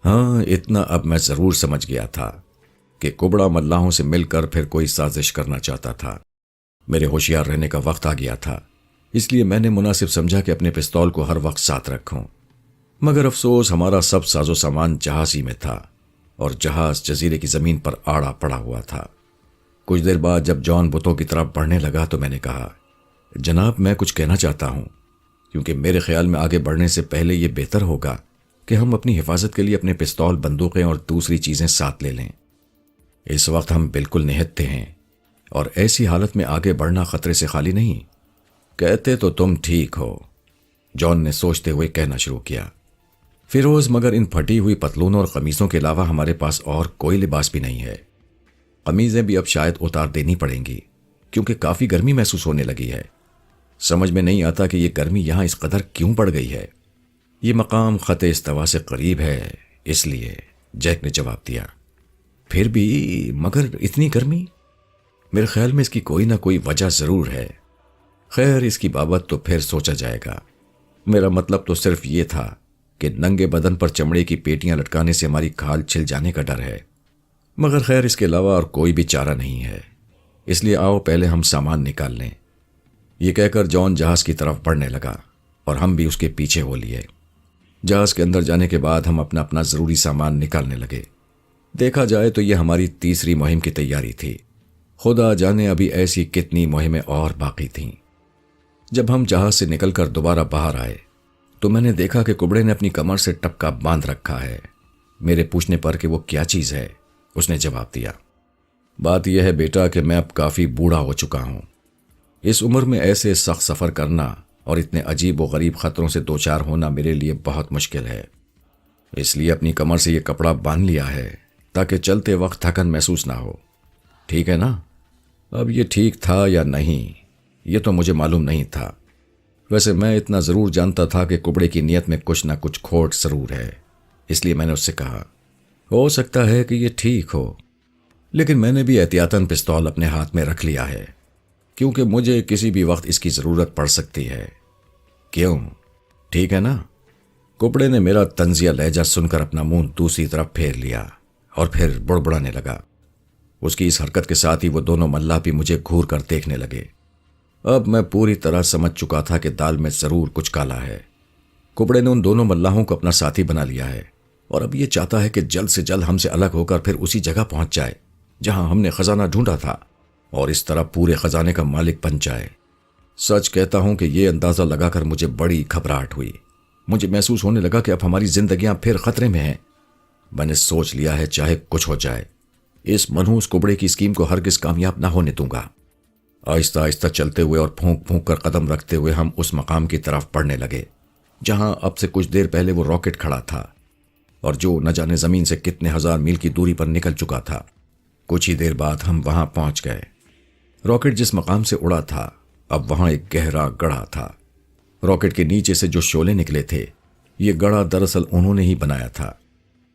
ہاں، اتنا اب میں ضرور سمجھ گیا تھا کہ کبڑا ملاحوں سے مل کر پھر کوئی سازش کرنا چاہتا تھا۔ میرے ہوشیار رہنے کا وقت آ گیا تھا، اس لیے میں نے مناسب سمجھا کہ اپنے پستول کو ہر وقت ساتھ رکھوں، مگر افسوس ہمارا سب ساز و سامان جہاز ہی میں تھا اور جہاز جزیرے کی زمین پر آڑا پڑا ہوا تھا۔ کچھ دیر بعد جب جان بتوں کی طرف بڑھنے لگا تو میں نے کہا، جناب میں کچھ کہنا چاہتا ہوں، کیونکہ میرے خیال میں آگے بڑھنے سے پہلے یہ بہتر ہوگا کہ ہم اپنی حفاظت کے لیے اپنے پستول، بندوقیں اور دوسری چیزیں ساتھ لے لیں۔ اس وقت ہم بالکل نہتے ہیں اور ایسی حالت میں آگے بڑھنا خطرے سے خالی نہیں۔ کہتے تو تم ٹھیک ہو، جان نے سوچتے ہوئے کہنا شروع کیا، فیروز، مگر ان پھٹی ہوئی پتلونوں اور قمیصوں کے علاوہ ہمارے پاس اور کوئی لباس بھی نہیں ہے۔ قمیضیں بھی اب شاید اتار دینی پڑیں گی کیونکہ کافی گرمی محسوس ہونے لگی ہے۔ سمجھ میں نہیں آتا کہ یہ گرمی یہاں اس قدر کیوں بڑھ گئی ہے۔ یہ مقام خط استوا سے قریب ہے، اس لیے، جیک نے جواب دیا۔ پھر بھی مگر اتنی گرمی؟ میرے خیال میں اس کی کوئی نہ کوئی وجہ ضرور ہے۔ خیر، اس کی بابت تو پھر سوچا جائے گا۔ میرا مطلب تو صرف یہ تھا کہ ننگے بدن پر چمڑے کی پیٹیاں لٹکانے سے ہماری کھال چھل جانے کا ڈر ہے، مگر خیر اس کے علاوہ اور کوئی بھی چارہ نہیں ہے، اس لیے آؤ پہلے ہم سامان نکال لیں۔ یہ کہہ کر جان جہاز کی طرف بڑھنے لگا اور ہم بھی اس کے پیچھے ہو لیے۔ جہاز کے اندر جانے کے بعد ہم اپنا اپنا ضروری سامان نکالنے لگے۔ دیکھا جائے تو یہ ہماری تیسری مہم کی تیاری تھی۔ خدا جانے ابھی ایسی کتنی مہمیں اور باقی تھیں۔ جب ہم جہاز سے نکل کر دوبارہ باہر آئے تو میں نے دیکھا کہ کبڑے نے اپنی کمر سے ٹپکا باندھ رکھا ہے۔ میرے پوچھنے پر کہ وہ کیا چیز ہے، اس نے جواب دیا، بات یہ ہے بیٹا کہ میں اب کافی بوڑھا ہو چکا ہوں۔ اس عمر میں ایسے سخت سفر کرنا اور اتنے عجیب و غریب خطروں سے دوچار ہونا میرے لیے بہت مشکل ہے، اس لیے اپنی کمر سے یہ کپڑا باندھ لیا ہے تاکہ چلتے وقت تھکن محسوس نہ ہو۔ ٹھیک ہے نا؟ اب یہ ٹھیک تھا یا نہیں یہ تو مجھے معلوم نہیں تھا، ویسے میں اتنا ضرور جانتا تھا کہ کبڑے کی نیت میں کچھ نہ کچھ کھوٹ ضرور ہے، اس لیے میں نے اس سے کہا، ہو سکتا ہے کہ یہ ٹھیک ہو، لیکن میں نے بھی احتیاطاً پستول اپنے ہاتھ میں رکھ لیا ہے کیونکہ مجھے کسی بھی وقت اس کی ضرورت پڑ سکتی ہے۔ کیوں؟ ٹھیک ہے نا؟ کبڑے نے میرا طنزیہ لہجہ سن کر اپنا منہ دوسری طرف پھیر لیا اور پھر بڑبڑانے لگا۔ اس کی اس حرکت کے ساتھ ہی وہ دونوں ملاح بھی مجھے گھور کر دیکھنے لگے۔ اب میں پوری طرح سمجھ چکا تھا کہ دال میں ضرور کچھ کالا ہے۔ کبڑے نے ان دونوں ملاحوں کو اپنا ساتھی بنا لیا ہے اور اب یہ چاہتا ہے کہ جلد سے جلد ہم سے الگ ہو کر پھر اسی جگہ پہنچ جائے جہاں ہم نے خزانہ ڈھونڈا تھا اور اس طرح پورے خزانے کا مالک بن جائے۔ سچ کہتا ہوں کہ یہ اندازہ لگا کر مجھے بڑی گھبراہٹ ہوئی۔ مجھے محسوس ہونے لگا کہ اب ہماری زندگیاں پھر خطرے میں ہیں۔ میں نے سوچ لیا ہے چاہے کچھ ہو جائے اس منحوس کبڑے کی اسکیم کو ہرگز کامیاب نہ ہونے دوں گا۔ آہستہ آہستہ چلتے ہوئے اور پھونک پھونک کر قدم رکھتے ہوئے ہم اس مقام کی طرف بڑھنے لگے جہاں اب سے کچھ دیر پہلے وہ راکٹ کھڑا تھا اور جو نہ جانے زمین سے کتنے ہزار میل کی دوری پر نکل چکا تھا۔ کچھ ہی دیر بعد ہم وہاں پہنچ گئے۔ راکٹ جس مقام سے اڑا تھا اب وہاں ایک گہرا گڑھا تھا۔ راکٹ کے نیچے سے جو شعلے نکلے تھے یہ گڑھا دراصل انہوں نے ہی بنایا تھا۔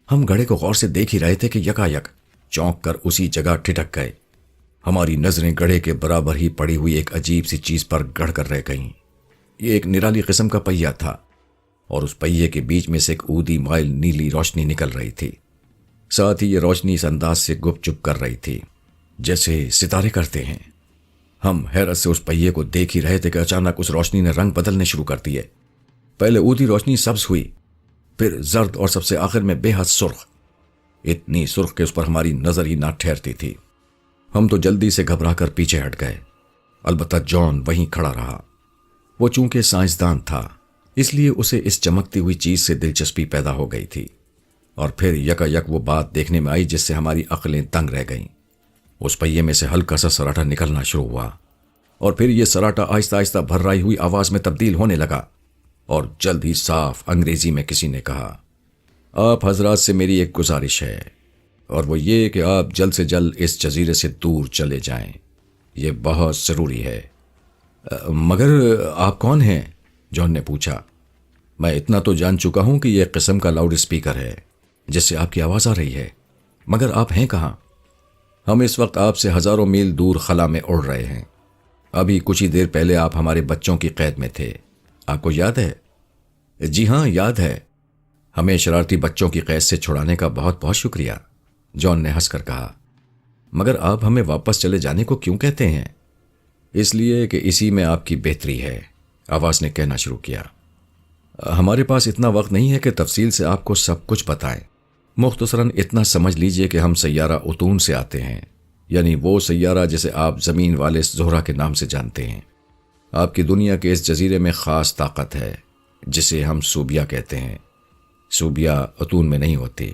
ہم گڑھے کو غور سے دیکھ ہی رہے تھے کہ یکایک چونک کر اسی جگہ ٹھٹک گئے۔ ہماری نظریں گڑھے کے برابر ہی پڑی ہوئی ایک عجیب سی چیز پر گڑ کر رہ گئیں۔ یہ ایک نرالی قسم کا پہیہ تھا اور اس پہیے کے بیچ میں سے ایک اودی مائل نیلی روشنی نکل رہی تھی۔ ساتھ ہی یہ روشنی اس انداز سے گپ چپ کر رہی تھی جیسے ستارے کرتے ہیں۔ ہم حیرت سے اس پہیے کو دیکھ ہی رہے تھے کہ اچانک اس روشنی نے رنگ بدلنے شروع کر دیے۔ پہلے اودی روشنی سبز ہوئی، پھر زرد اور سب سے آخر میں بے حد سرخ، اتنی سرخ کہ اس پر ہماری نظر ہی نہ ٹھہرتی تھی۔ ہم تو جلدی سے گھبرا کر پیچھے ہٹ گئے، البتہ جان وہیں کھڑا رہا۔ وہ چونکہ سائنسدان تھا اس لیے اسے اس چمکتی ہوئی چیز سے دلچسپی پیدا ہو گئی تھی، اور پھر یکایک وہ بات دیکھنے میں آئی جس سے ہماری عقلیں دنگ رہ گئیں۔ اس پہیے میں سے ہلکا سا سراٹا نکلنا شروع ہوا اور پھر یہ سراٹا آہستہ آہستہ بھررائی ہوئی آواز میں تبدیل ہونے لگا اور جلد ہی صاف انگریزی میں کسی نے کہا، آپ حضرات سے میری ایک گزارش ہے اور وہ یہ کہ آپ جلد سے جلد اس جزیرے سے دور چلے جائیں، یہ بہت ضروری ہے۔ مگر آپ کون ہیں؟ جان نے پوچھا۔ میں اتنا تو جان چکا ہوں کہ یہ ایک قسم کا لاؤڈ اسپیکر ہے جس سے آپ کی آواز آ رہی ہے، مگر آپ ہیں کہاں؟ ہم اس وقت آپ سے ہزاروں میل دور خلا میں اڑ رہے ہیں۔ ابھی کچھ ہی دیر پہلے آپ ہمارے بچوں کی قید میں تھے، آپ کو یاد ہے؟ جی ہاں، یاد ہے۔ ہمیں شرارتی بچوں کی قید سے چھڑانے کا بہت بہت شکریہ، جان نے ہنس کر کہا۔ مگر آپ ہمیں واپس چلے جانے کو کیوں کہتے ہیں؟ اس لیے کہ اسی میں آپ کی بہتری ہے، آواز نے کہنا شروع کیا۔ ہمارے پاس اتنا وقت نہیں ہے کہ تفصیل سے آپ کو سب کچھ بتائیں۔ مختصراً اتنا سمجھ لیجئے کہ ہم سیارہ اتون سے آتے ہیں، یعنی وہ سیارہ جسے آپ زمین والے زہرہ کے نام سے جانتے ہیں۔ آپ کی دنیا کے اس جزیرے میں خاص طاقت ہے جسے ہم سوبیا کہتے ہیں۔ سوبیا اتون میں نہیں ہوتی،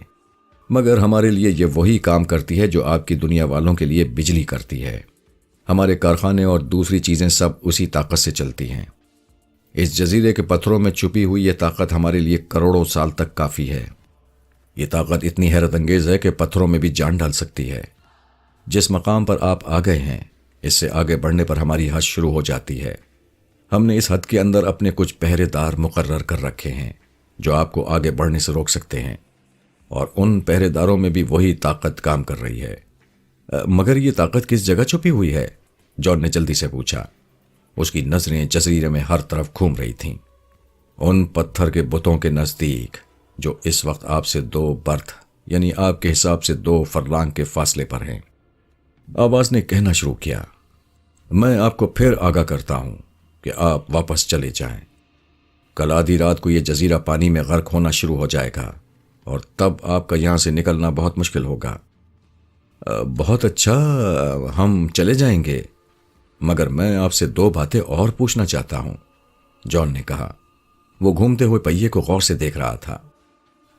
مگر ہمارے لیے یہ وہی کام کرتی ہے جو آپ کی دنیا والوں کے لیے بجلی کرتی ہے۔ ہمارے کارخانے اور دوسری چیزیں سب اسی طاقت سے چلتی ہیں۔ اس جزیرے کے پتھروں میں چھپی ہوئی یہ طاقت ہمارے لیے کروڑوں سال تک کافی ہے۔ یہ طاقت اتنی حیرت انگیز ہے کہ پتھروں میں بھی جان ڈال سکتی ہے۔ جس مقام پر آپ آ گئے ہیں اس سے آگے بڑھنے پر ہماری حد شروع ہو جاتی ہے۔ ہم نے اس حد کے اندر اپنے کچھ پہرے دار مقرر کر رکھے ہیں جو آپ کو آگے بڑھنے سے روک سکتے ہیں، اور ان پہرے داروں میں بھی وہی طاقت کام کر رہی ہے۔ مگر یہ طاقت کس جگہ چھپی ہوئی ہے؟ جان نے جلدی سے پوچھا۔ اس کی نظریں جزیرے میں ہر طرف گھوم رہی تھیں۔ ان پتھر کے بتوں کے نزدیک جو اس وقت آپ سے 2 برتھ یعنی آپ کے حساب سے 2 فرلانگ کے فاصلے پر ہیں، آواز نے کہنا شروع کیا۔ میں آپ کو پھر آگاہ کرتا ہوں کہ آپ واپس چلے جائیں۔ کل آدھی رات کو یہ جزیرہ پانی میں غرق ہونا شروع ہو جائے گا اور تب آپ کا یہاں سے نکلنا بہت مشکل ہوگا۔ بہت اچھا، ہم چلے جائیں گے، مگر میں آپ سے 2 باتیں اور پوچھنا چاہتا ہوں، جان نے کہا۔ وہ گھومتے ہوئے پہیے کو غور سے دیکھ رہا تھا۔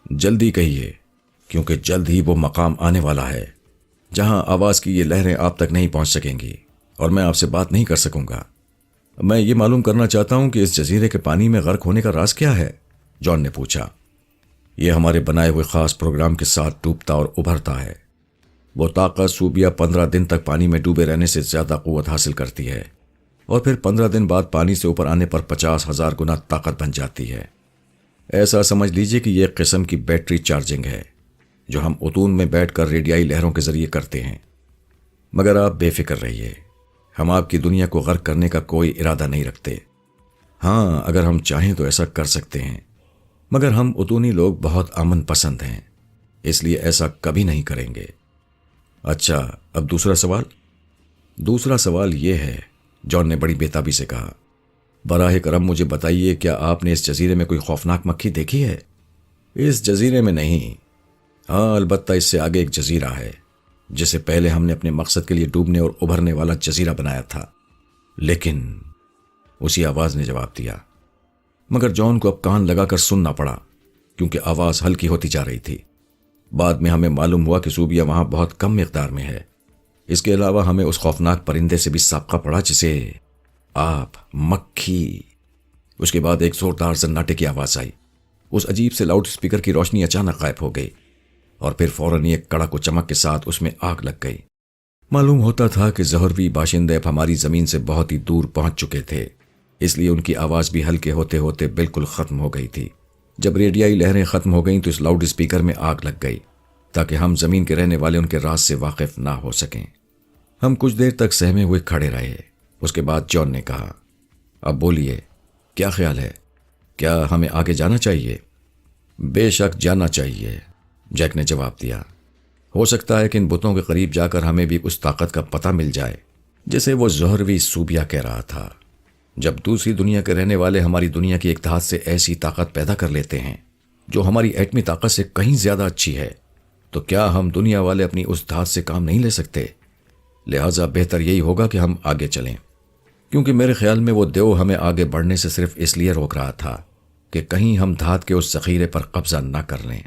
جلدی کہیے، کیونکہ جلد ہی وہ مقام آنے والا ہے جہاں آواز کی یہ لہریں آپ تک نہیں پہنچ سکیں گی اور میں آپ سے بات نہیں کر سکوں گا۔ میں یہ معلوم کرنا چاہتا ہوں کہ اس جزیرے کے پانی میں غرق ہونے کا راز کیا ہے، جان نے پوچھا۔ یہ ہمارے بنائے ہوئے خاص پروگرام کے ساتھ ڈوبتا اور ابھرتا ہے۔ وہ طاقت سوبیا 15 دن تک پانی میں ڈوبے رہنے سے زیادہ قوت حاصل کرتی ہے اور پھر 15 دن بعد پانی سے اوپر آنے پر 50,000 گنا طاقت بن جاتی ہے۔ ایسا سمجھ لیجئے کہ یہ ایک قسم کی بیٹری چارجنگ ہے جو ہم اتون میں بیٹھ کر ریڈیائی لہروں کے ذریعے کرتے ہیں۔ مگر آپ بے فکر رہیے، ہم آپ کی دنیا کو غرق کرنے کا کوئی ارادہ نہیں رکھتے۔ ہاں، اگر ہم چاہیں تو ایسا کر سکتے ہیں، مگر ہم اتونی لوگ بہت امن پسند ہیں، اس لیے ایسا کبھی نہیں کریں گے۔ اچھا، اب دوسرا سوال؟ دوسرا سوال یہ ہے، جان نے بڑی بےتابی سے کہا، براہ کرم مجھے بتائیے، کیا آپ نے اس جزیرے میں کوئی خوفناک مکھی دیکھی ہے؟ اس جزیرے میں نہیں، ہاں البتہ اس سے آگے ایک جزیرہ ہے جسے پہلے ہم نے اپنے مقصد کے لیے ڈوبنے اور ابھرنے والا جزیرہ بنایا تھا۔ لیکن اسی آواز نے جواب دیا، مگر جان کو اب کان لگا کر سننا پڑا کیونکہ آواز ہلکی ہوتی جا رہی تھی۔ بعد میں ہمیں معلوم ہوا کہ سوبیا وہاں بہت کم مقدار میں ہے۔ اس کے علاوہ ہمیں اس خوفناک پرندے سے بھی سابقہ پڑا جسے آپ مکھی۔ اس کے بعد ایک زوردار زناٹے کی آواز آئی۔ اس عجیب سے لاؤڈ اسپیکر کی روشنی اچانک غائب ہو گئی اور پھر فوراً ایک کڑک و چمک کے ساتھ اس میں آگ لگ گئی۔ معلوم ہوتا تھا کہ زہروی باشندے اب ہماری زمین سے بہت ہی دور پہنچ چکے تھے، اس لیے ان کی آواز بھی ہلکے ہوتے ہوتے بالکل ختم ہو گئی تھی۔ جب ریڈیائی لہریں ختم ہو گئیں تو اس لاؤڈ اسپیکر میں آگ لگ گئی تاکہ ہم زمین کے رہنے والے ان کے راز سے واقف نہ ہو سکیں۔ ہم کچھ دیر تک سہمے ہوئے کھڑے رہے۔ اس کے بعد جان نے کہا، اب بولیے، کیا خیال ہے؟ کیا ہمیں آگے جانا چاہیے؟ بے شک جانا چاہیے، جیک نے جواب دیا۔ ہو سکتا ہے کہ ان بتوں کے قریب جا کر ہمیں بھی اس طاقت کا پتہ مل جائے جسے وہ زہروی سوبیا کہہ رہا تھا۔ جب دوسری دنیا کے رہنے والے ہماری دنیا کی ایک دھات سے ایسی طاقت پیدا کر لیتے ہیں جو ہماری ایٹمی طاقت سے کہیں زیادہ اچھی ہے، تو کیا ہم دنیا والے اپنی اس دھات سے کام نہیں لے سکتے؟ لہٰذا بہتر یہی ہوگا کہ ہم آگے چلیں، کیونکہ میرے خیال میں وہ دیو ہمیں آگے بڑھنے سے صرف اس لیے روک رہا تھا کہ کہیں ہم دھات کے اس ذخیرے پر قبضہ نہ کر لیں۔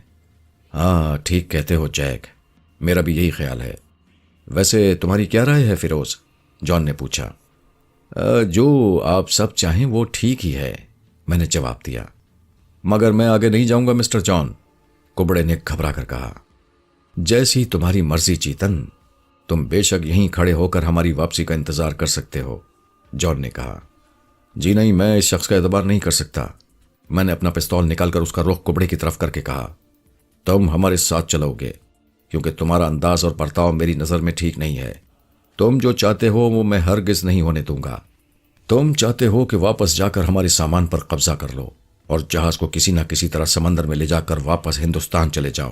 ہاں ٹھیک کہتے ہو جیک، میرا بھی یہی خیال ہے۔ ویسے تمہاری کیا رائے ہے فیروز؟ جان نے پوچھا۔ جو آپ سب چاہیں وہ ٹھیک ہی ہے، میں نے جواب دیا۔ مگر میں آگے نہیں جاؤں گا مسٹر جان، کبڑے نے گھبرا کر کہا۔ جیسی تمہاری مرضی چیتن، تم بے شک یہیں کھڑے ہو کر ہماری واپسی کا انتظار کر سکتے ہو، جان نے کہا۔ جی نہیں، میں اس شخص کا اعتبار نہیں کر سکتا، میں نے اپنا پستول نکال کر اس کا رخ کبڑے کی طرف کر کے کہا۔ تم ہمارے ساتھ چلو گے کیونکہ تمہارا انداز اور برتاؤ میری نظر میں ٹھیک نہیں ہے۔ تم جو چاہتے ہو وہ میں ہرگز نہیں ہونے دوں گا۔ تم چاہتے ہو کہ واپس جا کر ہمارے سامان پر قبضہ کر لو اور جہاز کو کسی نہ کسی طرح سمندر میں لے جا کر واپس ہندوستان چلے جاؤ۔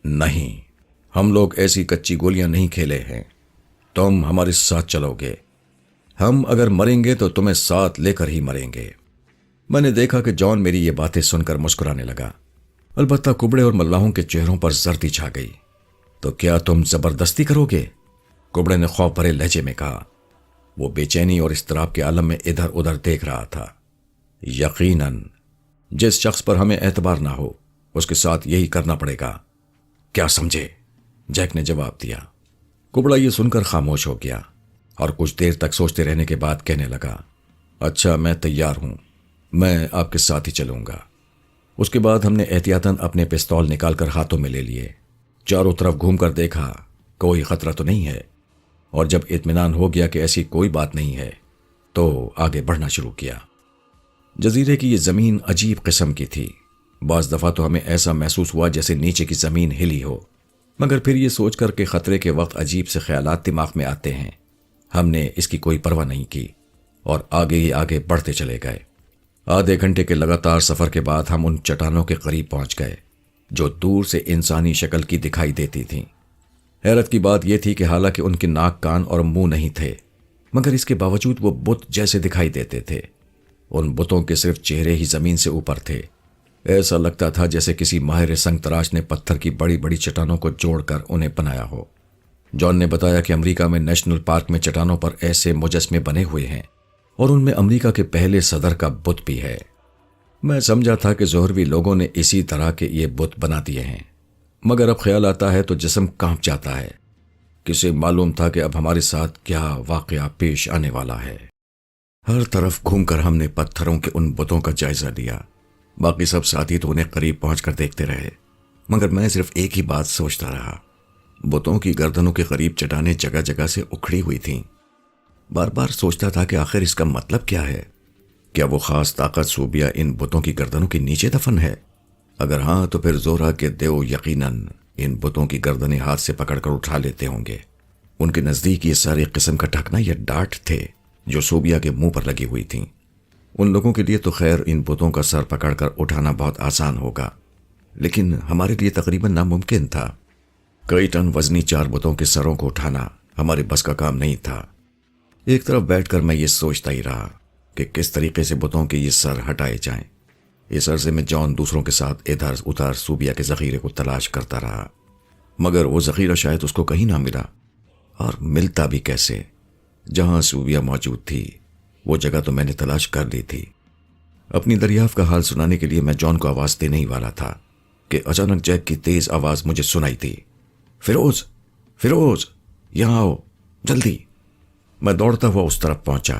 نہیں، ہم لوگ ایسی کچی گولیاں نہیں کھیلے ہیں۔ تم ہمارے ساتھ چلو گے، ہم اگر مریں گے تو تمہیں ساتھ لے کر ہی مریں گے۔ میں نے دیکھا کہ جان میری یہ باتیں سن کر مسکرانے لگا، البتہ کبڑے اور ملاحوں کے چہروں پر زردی چھا گئی۔ تو کیا تم زبردستی کرو گے؟ کبڑے نے خوف بھرے لہجے میں کہا۔ وہ بے چینی اور اضطراب کے عالم میں ادھر ادھر دیکھ رہا تھا۔ یقیناً جس شخص پر ہمیں اعتبار نہ ہو اس کے ساتھ یہی کرنا پڑے گا، کیا سمجھے؟ جیک نے جواب دیا۔ کبڑا یہ سن کر خاموش ہو گیا اور کچھ دیر تک سوچتے رہنے کے بعد کہنے لگا، اچھا میں تیار ہوں، میں آپ کے ساتھ ہی چلوں گا۔ اس کے بعد ہم نے احتیاطاً اپنے پستول نکال کر ہاتھوں میں لے لیے، چاروں طرف گھوم کر دیکھا، کوئی خطرہ تو نہیں ہے، اور جب اطمینان ہو گیا کہ ایسی کوئی بات نہیں ہے تو آگے بڑھنا شروع کیا۔ جزیرے کی یہ زمین عجیب قسم کی تھی۔ بعض دفعہ تو ہمیں ایسا محسوس ہوا جیسے نیچے کی زمین ہلی ہو، مگر پھر یہ سوچ کر کہ خطرے کے وقت عجیب سے خیالات دماغ میں آتے ہیں، ہم نے اس کی کوئی پرواہ نہیں کی اور آگے ہی آگے بڑھتے چلے گئے۔ آدھے گھنٹے کے لگاتار سفر کے بعد ہم ان چٹانوں کے قریب پہنچ گئے جو دور سے انسانی شکل کی دکھائی دیتی تھیں۔ حیرت کی بات یہ تھی کہ حالانکہ ان کے ناک، کان اور منہ نہیں تھے، مگر اس کے باوجود وہ بت جیسے دکھائی دیتے تھے۔ ان بتوں کے صرف چہرے ہی زمین سے اوپر تھے۔ ایسا لگتا تھا جیسے کسی ماہر سنگ تراش نے پتھر کی بڑی بڑی چٹانوں کو جوڑ کر انہیں بنایا ہو۔ جان نے بتایا کہ امریکہ میں نیشنل پارک میں چٹانوں پر ایسے مجسمے بنے ہوئے ہیں اور ان میں امریکہ کے پہلے صدر کا بت بھی ہے۔ میں سمجھا تھا کہ زہروی لوگوں نے اسی طرح کے یہ بت بنا دیے ہیں، مگر اب خیال آتا ہے تو جسم کانپ جاتا ہے۔ کسے معلوم تھا کہ اب ہمارے ساتھ کیا واقعہ پیش آنے والا ہے۔ ہر طرف گھوم کر ہم نے پتھروں کے ان بتوں کا جائزہ لیا۔ باقی سب ساتھی تو انہیں قریب پہنچ کر دیکھتے رہے، مگر میں صرف ایک ہی بات سوچتا رہا۔ بتوں کی گردنوں کے قریب چٹانیں جگہ جگہ سے اکھڑی ہوئی تھیں۔ بار بار سوچتا تھا کہ آخر اس کا مطلب کیا ہے؟ کیا وہ خاص طاقت سوبیا ان بتوں کی گردنوں کے نیچے دفن ہے؟ اگر ہاں تو پھر زورا کے دیو یقیناً ان بتوں کی گردنیں ہاتھ سے پکڑ کر اٹھا لیتے ہوں گے۔ ان کے نزدیک یہ سارے قسم کا ڈھکنا یا ڈاٹ تھے جو سوبیا کے منہ پر لگی ہوئی تھیں۔ ان لوگوں کے لیے تو خیر ان بتوں کا سر پکڑ کر اٹھانا بہت آسان ہوگا، لیکن ہمارے لیے تقریباً ناممکن تھا۔ کئی ٹن وزنی 4 بتوں کے سروں کو اٹھانا ہمارے بس کا کام نہیں تھا۔ ایک طرف بیٹھ کر میں یہ سوچتا ہی رہا کہ کس طریقے سے بتوں کے یہ سر ہٹائے جائیں۔ اس عرصے میں جان دوسروں کے ساتھ ادھر ادھر سوبیا کے ذخیرے کو تلاش کرتا رہا، مگر وہ ذخیرہ شاید اس کو کہیں نہ ملا، اور ملتا بھی کیسے؟ جہاں سوبیا موجود تھی وہ جگہ تو میں نے تلاش کر لی تھی۔ اپنی دریافت کا حال سنانے کے لیے میں جان کو آواز دینے ہی والا تھا کہ اچانک جیک کی تیز آواز مجھے سنائی تھی۔ فیروز، فیروز، یہاں آؤ، جلدی۔ میں دوڑتا ہوا اس طرف پہنچا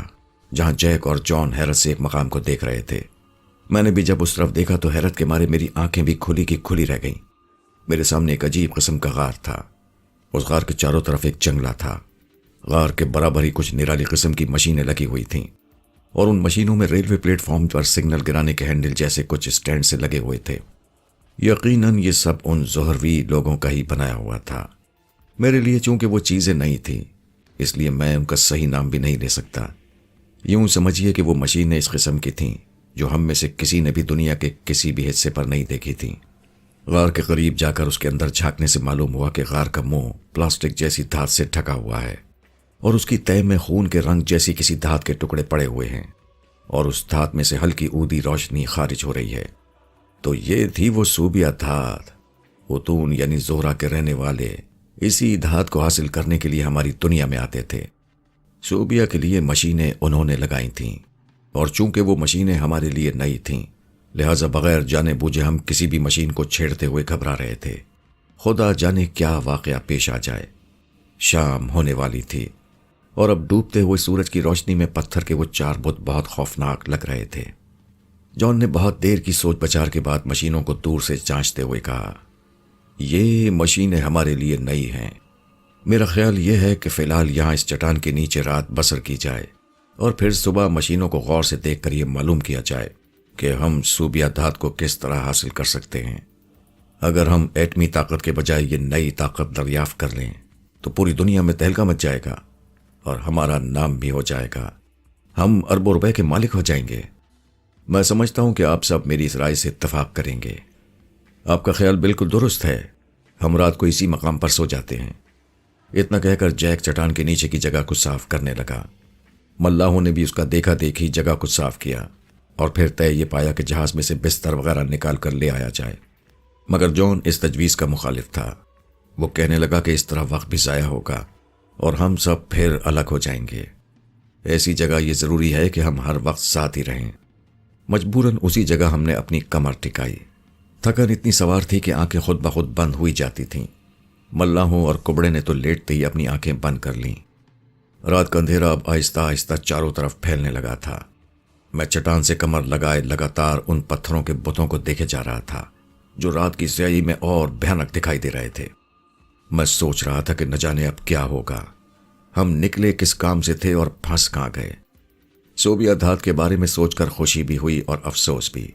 جہاں جیک اور جان حیرت سے ایک مقام کو دیکھ رہے تھے۔ میں نے بھی جب اس طرف دیکھا تو حیرت کے مارے میری آنکھیں بھی کھلی کی کھلی رہ گئیں۔ میرے سامنے ایک عجیب قسم کا غار تھا۔ اس غار کے چاروں طرف ایک جنگلہ تھا۔ غار کے برابر ہی کچھ نرالی قسم کی مشینیں لگی ہوئی تھیں، اور ان مشینوں میں ریلوے پلیٹ فارم پر سگنل گرانے کے ہینڈل جیسے کچھ اسٹینڈ سے لگے ہوئے تھے۔ یقیناً یہ سب ان ظہروی لوگوں کا ہی بنایا ہوا تھا۔ میرے لیے چونکہ وہ چیزیں نہیں تھیں، اس لیے میں ان کا صحیح نام بھی نہیں لے سکتا۔ یوں سمجھیے کہ وہ مشینیں اس قسم کی تھیں جو ہم میں سے کسی نے بھی دنیا کے کسی بھی حصے پر نہیں دیکھی تھیں۔ غار کے قریب جا کر اس کے اندر جھانکنے سے معلوم ہوا کہ غار کا منہ پلاسٹک جیسی دھات سے ڈھکا ہوا ہے، اور اس کی تہہ میں خون کے رنگ جیسی کسی دھات کے ٹکڑے پڑے ہوئے ہیں، اور اس دھات میں سے ہلکی اودی روشنی خارج ہو رہی ہے۔ تو یہ تھی وہ سوبیا دھات۔ اتون یعنی زہرہ کے رہنے والے اسی دھات کو حاصل کرنے کے لیے ہماری دنیا میں آتے تھے۔ سوبیا کے لیے مشینیں انہوں نے لگائی تھیں، اور چونکہ وہ مشینیں ہمارے لیے نئی تھیں، لہذا بغیر جانے بوجھے ہم کسی بھی مشین کو چھیڑتے ہوئے گھبرا رہے تھے۔ خدا جانے کیا واقعہ پیش آ جائے۔ شام ہونے والی تھی، اور اب ڈوبتے ہوئے سورج کی روشنی میں پتھر کے وہ 4 بت بہت خوفناک لگ رہے تھے۔ جان نے بہت دیر کی سوچ بچار کے بعد مشینوں کو دور سے جانچتے ہوئے کہا، یہ مشینیں ہمارے لیے نئی ہیں۔ میرا خیال یہ ہے کہ فی الحال یہاں اس چٹان کے نیچے رات بسر کی جائے، اور پھر صبح مشینوں کو غور سے دیکھ کر یہ معلوم کیا جائے کہ ہم سوبیا دھات کو کس طرح حاصل کر سکتے ہیں۔ اگر ہم ایٹمی طاقت کے بجائے یہ نئی طاقت دریافت کر لیں تو پوری دنیا میں تہلکہ مچ جائے گا، اور ہمارا نام بھی ہو جائے گا۔ ہم اربوں روپے کے مالک ہو جائیں گے۔ میں سمجھتا ہوں کہ آپ سب میری اس رائے سے اتفاق کریں گے۔ آپ کا خیال بالکل درست ہے۔ ہم رات کو اسی مقام پر سو جاتے ہیں۔ اتنا کہہ کر جیک چٹان کے نیچے کی جگہ کو صاف کرنے لگا۔ ملاحوں نے بھی اس کا دیکھا دیکھی جگہ کو صاف کیا، اور پھر طے یہ پایا کہ جہاز میں سے بستر وغیرہ نکال کر لے آیا جائے، مگر جان اس تجویز کا مخالف تھا۔ وہ کہنے لگا کہ اس طرح وقت بھی ضائع ہوگا اور ہم سب پھر الگ ہو جائیں گے۔ ایسی جگہ یہ ضروری ہے کہ ہم ہر وقت ساتھ ہی رہیں۔ مجبوراً اسی جگہ ہم نے اپنی کمر ٹکائی۔ تھکن اتنی سوار تھی کہ آنکھیں خود بخود بند ہوئی جاتی تھیں۔ ملاحوں اور کبڑے نے تو لیٹتے ہی اپنی آنکھیں بند کر لیں۔ رات کا اندھیرا اب آہستہ آہستہ چاروں طرف پھیلنے لگا تھا۔ میں چٹان سے کمر لگائے لگاتار ان پتھروں کے بتوں کو دیکھے جا رہا تھا جو رات کی سیاہی میں اور بھیانک دکھائی دے رہے تھے۔ میں سوچ رہا تھا کہ نہ جانے اب کیا ہوگا، ہم نکلے کس کام سے تھے اور پھنس کہاں گئے۔ سوبیا دھات کے بارے میں سوچ کر خوشی بھی ہوئی اور افسوس بھی۔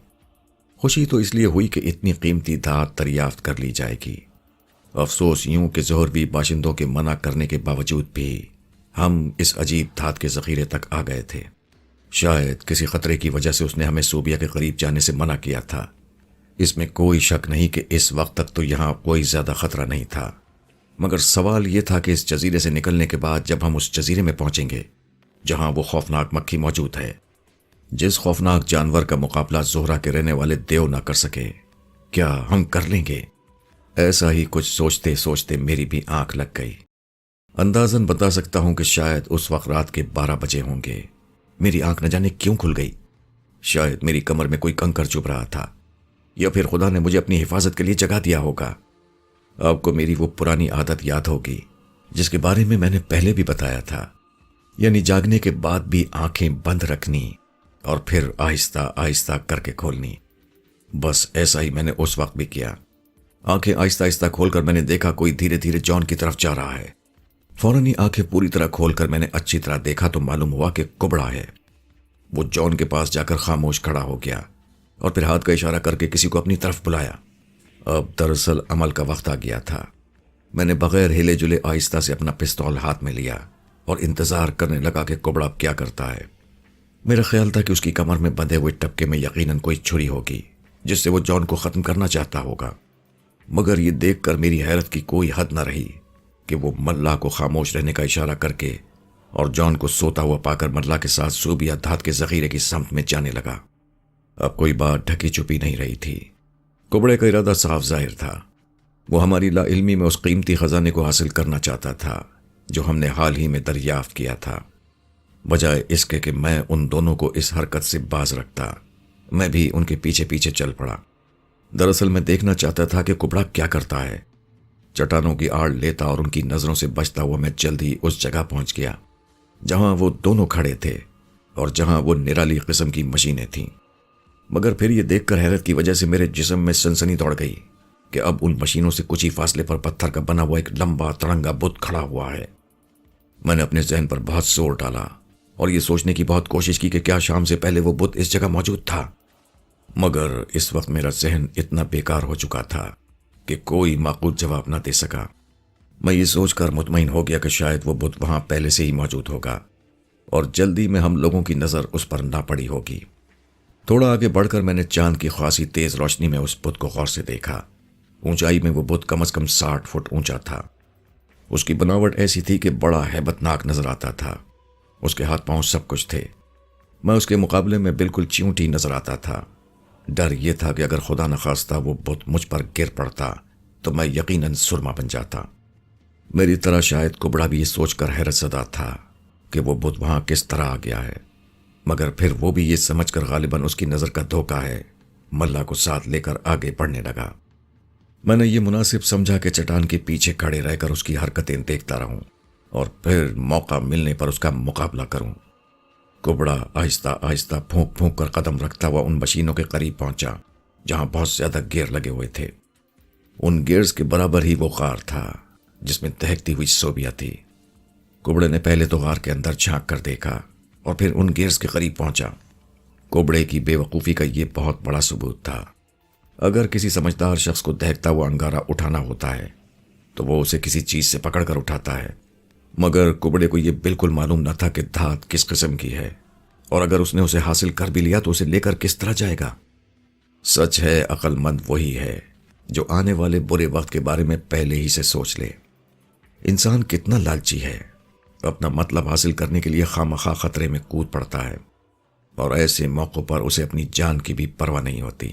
خوشی تو اس لیے ہوئی کہ اتنی قیمتی دھات دریافت کر لی جائے گی، افسوس یوں کہ ظہروی باشندوں کے منع کرنے کے باوجود بھی ہم اس عجیب دھات کے ذخیرے تک آ گئے تھے۔ شاید کسی خطرے کی وجہ سے اس نے ہمیں سوبیا کے قریب جانے سے منع کیا تھا۔ اس میں کوئی شک نہیں کہ اس وقت تک تو یہاں کوئی زیادہ خطرہ نہیں تھا، مگر سوال یہ تھا کہ اس جزیرے سے نکلنے کے بعد جب ہم اس جزیرے میں پہنچیں گے جہاں وہ خوفناک مکھی موجود ہے، جس خوفناک جانور کا مقابلہ زہرہ کے رہنے والے دیو نہ کر سکے، کیا ہم کر لیں گے؟ ایسا ہی کچھ سوچتے سوچتے میری بھی آنکھ لگ گئی۔ اندازاً بتا سکتا ہوں کہ شاید اس وقت رات کے 12 بجے ہوں گے۔ میری آنکھ نہ جانے کیوں کھل گئی۔ شاید میری کمر میں کوئی کنکر چبھ رہا تھا، یا پھر خدا نے مجھے اپنی حفاظت کے لیے جگہ دیا ہوگا۔ آپ کو میری وہ پرانی عادت یاد ہوگی جس کے بارے میں نے پہلے بھی بتایا تھا، یعنی جاگنے کے بعد بھی آنکھیں بند رکھنی اور پھر آہستہ آہستہ کر کے کھولنی۔ بس ایسا ہی میں نے اس وقت بھی کیا۔ آنکھیں آہستہ آہستہ کھول کر میں نے دیکھا کوئی دھیرے دھیرے جان کی طرف جا رہا ہے۔ فوراً ہی آنکھیں پوری طرح کھول کر میں نے اچھی طرح دیکھا تو معلوم ہوا کہ کبڑا ہے۔ وہ جان کے پاس جا کر خاموش کھڑا ہو گیا اور پھر ہاتھ کا اشارہ کر کے کسی کو اپنی طرف بلایا۔ اب دراصل عمل کا وقت آ گیا تھا۔ میں نے بغیر ہلے جلے آہستہ سے اپنا پستول ہاتھ میں لیا اور انتظار کرنے لگا کہ کبڑا کیا کرتا ہے۔ میرا خیال تھا کہ اس کی کمر میں بندھے ہوئے ٹپکے میں یقیناً کوئی چھری ہوگی، جس سے وہ جان کو ختم کرنا چاہتا ہوگا۔ مگر یہ دیکھ کر میری حیرت کی کوئی حد نہ رہی کہ وہ ملا کو خاموش رہنے کا اشارہ کر کے اور جان کو سوتا ہوا پا کر ملا کے ساتھ صوبیہ دھات کے ذخیرے کی سمت میں جانے لگا۔ اب کوئی بات ڈھکی چھپی نہیں رہی تھی۔ کبڑے کا ارادہ صاف ظاہر تھا۔ وہ ہماری لا علمی میں اس قیمتی خزانے کو حاصل کرنا چاہتا تھا جو ہم نے حال ہی میں دریافت کیا تھا۔ بجائے اس کے کہ میں ان دونوں کو اس حرکت سے باز رکھتا، میں بھی ان کے پیچھے پیچھے چل پڑا۔ دراصل میں دیکھنا چاہتا تھا کہ کبڑا کیا کرتا ہے۔ چٹانوں کی آڑ لیتا اور ان کی نظروں سے بچتا ہوا میں جلد ہی اس جگہ پہنچ گیا جہاں وہ دونوں کھڑے تھے اور جہاں وہ نرالی قسم کی مشینیں تھیں۔ مگر پھر یہ دیکھ کر حیرت کی وجہ سے میرے جسم میں سنسنی دوڑ گئی کہ اب ان مشینوں سے کچھ ہی فاصلے پر پتھر کا بنا ہوا ایک لمبا ترنگا بت کھڑا ہوا ہے۔ میں نے اپنے ذہن پر بہت زور ڈالا اور یہ سوچنے کی بہت کوشش کی کہ کیا شام سے پہلے وہ بت اس جگہ موجود تھا، مگر اس وقت میرا ذہن اتنا بیکار ہو چکا تھا کہ کوئی معقول جواب نہ دے سکا۔ میں یہ سوچ کر مطمئن ہو گیا کہ شاید وہ بت وہاں پہلے سے ہی موجود ہوگا اور جلدی میں ہم لوگوں کی نظر اس پر نہ پڑی ہوگی۔ تھوڑا آگے بڑھ کر میں نے چاند کی خاصی تیز روشنی میں اس بت کو غور سے دیکھا۔ اونچائی میں وہ بت کم از کم 60 فٹ اونچا تھا۔ اس کی بناوٹ ایسی تھی کہ بڑا ہیبت ناک نظر آتا تھا۔ اس کے ہاتھ پاؤں سب کچھ تھے۔ میں اس کے مقابلے میں بالکل چیونٹی نظر آتا تھا۔ ڈر یہ تھا کہ اگر خدا نخواستہ وہ بت مجھ پر گر پڑتا تو میں یقیناً سرما بن جاتا۔ میری طرح شاید کبڑا بھی یہ سوچ کر حیرت زدہ تھا کہ وہ بت وہاں کس طرح آ گیا ہے، مگر پھر وہ بھی یہ سمجھ کر غالباً اس کی نظر کا دھوکہ ہے، ملا کو ساتھ لے کر آگے بڑھنے لگا۔ میں نے یہ مناسب سمجھا کہ چٹان کے پیچھے کھڑے رہ کر اس کی حرکتیں دیکھتا رہوں اور پھر موقع ملنے پر اس کا مقابلہ کروں۔ کبڑا آہستہ آہستہ پھونک پھونک کر قدم رکھتا ہوا ان مشینوں کے قریب پہنچا جہاں بہت زیادہ گیئر لگے ہوئے تھے۔ ان گیئرز کے برابر ہی وہ غار تھا جس میں دہکتی ہوئی صوبیہ تھی۔ کبڑے نے پہلے تو غار کے اندر جھانک کر دیکھا اور پھر ان گیئرز کے قریب پہنچا۔ کبڑے کی بے وقوفی کا یہ بہت بڑا ثبوت تھا۔ اگر کسی سمجھدار شخص کو دہکتا ہوا انگارہ اٹھانا ہوتا ہے تو وہ اسے کسی چیز سے پکڑ کر اٹھاتا ہے، مگر کبڑے کو یہ بالکل معلوم نہ تھا کہ دھات کس قسم کی ہے، اور اگر اس نے اسے حاصل کر بھی لیا تو اسے لے کر کس طرح جائے گا۔ سچ ہے عقل مند وہی ہے جو آنے والے برے وقت کے بارے میں پہلے ہی سے سوچ لے۔ انسان کتنا لالچی ہے، اپنا مطلب حاصل کرنے کے لیے خواہ خطرے میں کود پڑتا ہے، اور ایسے موقعوں پر اسے اپنی جان کی بھی پرواہ نہیں ہوتی۔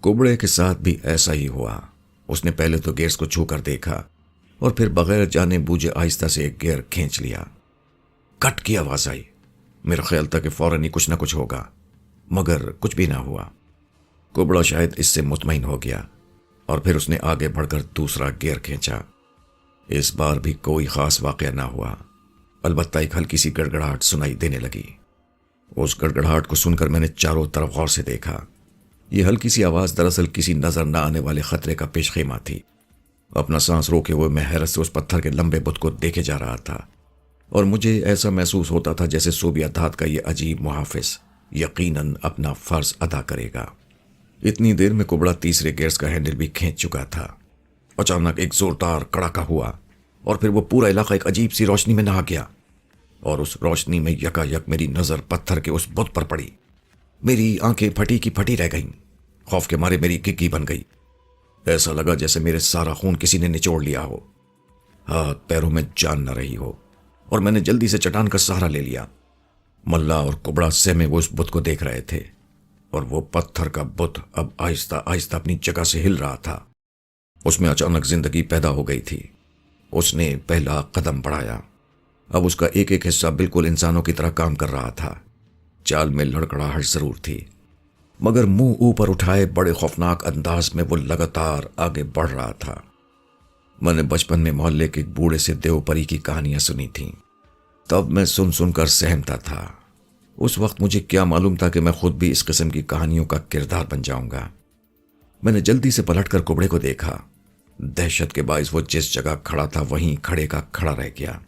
کبڑے کے ساتھ بھی ایسا ہی ہوا۔ اس نے پہلے تو گیئرز کو چھو کر دیکھا اور پھر بغیر جانے بوجھے آہستہ سے ایک گیئر کھینچ لیا۔ کٹ کی آواز آئی۔ میرا خیال تھا کہ فوراً ہی کچھ نہ کچھ ہوگا، مگر کچھ بھی نہ ہوا۔ کبڑا شاید اس سے مطمئن ہو گیا اور پھر اس نے آگے بڑھ کر دوسرا گیئر کھینچا۔ اس بار بھی کوئی خاص واقعہ نہ ہوا، البتہ ایک ہلکی سی گڑگڑاہٹ سنائی دینے لگی۔ اس گڑگڑاہٹ کو سن کر میں نے چاروں طرف غور سے دیکھا۔ یہ ہلکی سی آواز دراصل کسی نظر نہ آنے والے خطرے کا پیش خیمہ تھی۔ اپنا سانس روکے ہوئے میں حیرت سے اس پتھر کے لمبے بت کو دیکھے جا رہا تھا، اور مجھے ایسا محسوس ہوتا تھا جیسے صوبیہ دھات کا یہ عجیب محافظ یقیناً اپنا فرض ادا کرے گا۔ اتنی دیر میں کبڑا تیسرے گیئرز کا ہینڈل بھی کھینچ چکا تھا۔ اچانک ایک زوردار کڑاکا ہوا اور پھر وہ پورا علاقہ ایک عجیب سی روشنی میں نہا گیا، اور اس روشنی میں یکا یک میری نظر پتھر کے اس بت پر پڑی۔ میری آنکھیں پھٹی کی پھٹی رہ گئیں۔ خوف کے مارے میری گگی بن گئی۔ ایسا لگا جیسے میرے سارا خون کسی نے نچوڑ لیا ہو، ہاتھ پیروں میں جان نہ رہی ہو، اور میں نے جلدی سے چٹان کا سہارا لے لیا۔ ملا اور کبڑا سہمے وہ اس بت کو دیکھ رہے تھے، اور وہ پتھر کا بت اب آہستہ آہستہ اپنی جگہ سے ہل رہا تھا۔ اس میں اچانک زندگی پیدا ہو گئی تھی۔ اس نے پہلا قدم بڑھایا۔ اب اس کا ایک ایک حصہ بالکل انسانوں کی طرح کام کر رہا تھا۔ چال میں لڑکڑاہٹ ضرور تھی، مگر منہ اوپر اٹھائے بڑے خوفناک انداز میں وہ لگاتار آگے بڑھ رہا تھا۔ میں نے بچپن میں محلے کے ایک بوڑھے سے دیو پری کی کہانیاں سنی تھیں، تب میں سن سن کر سہمتا تھا۔ اس وقت مجھے کیا معلوم تھا کہ میں خود بھی اس قسم کی کہانیوں کا کردار بن جاؤں گا۔ میں نے جلدی سے پلٹ کر کبڑے کو دیکھا۔ دہشت کے باعث وہ جس جگہ کھڑا تھا وہیں کھڑے کا کھڑا رہ گیا۔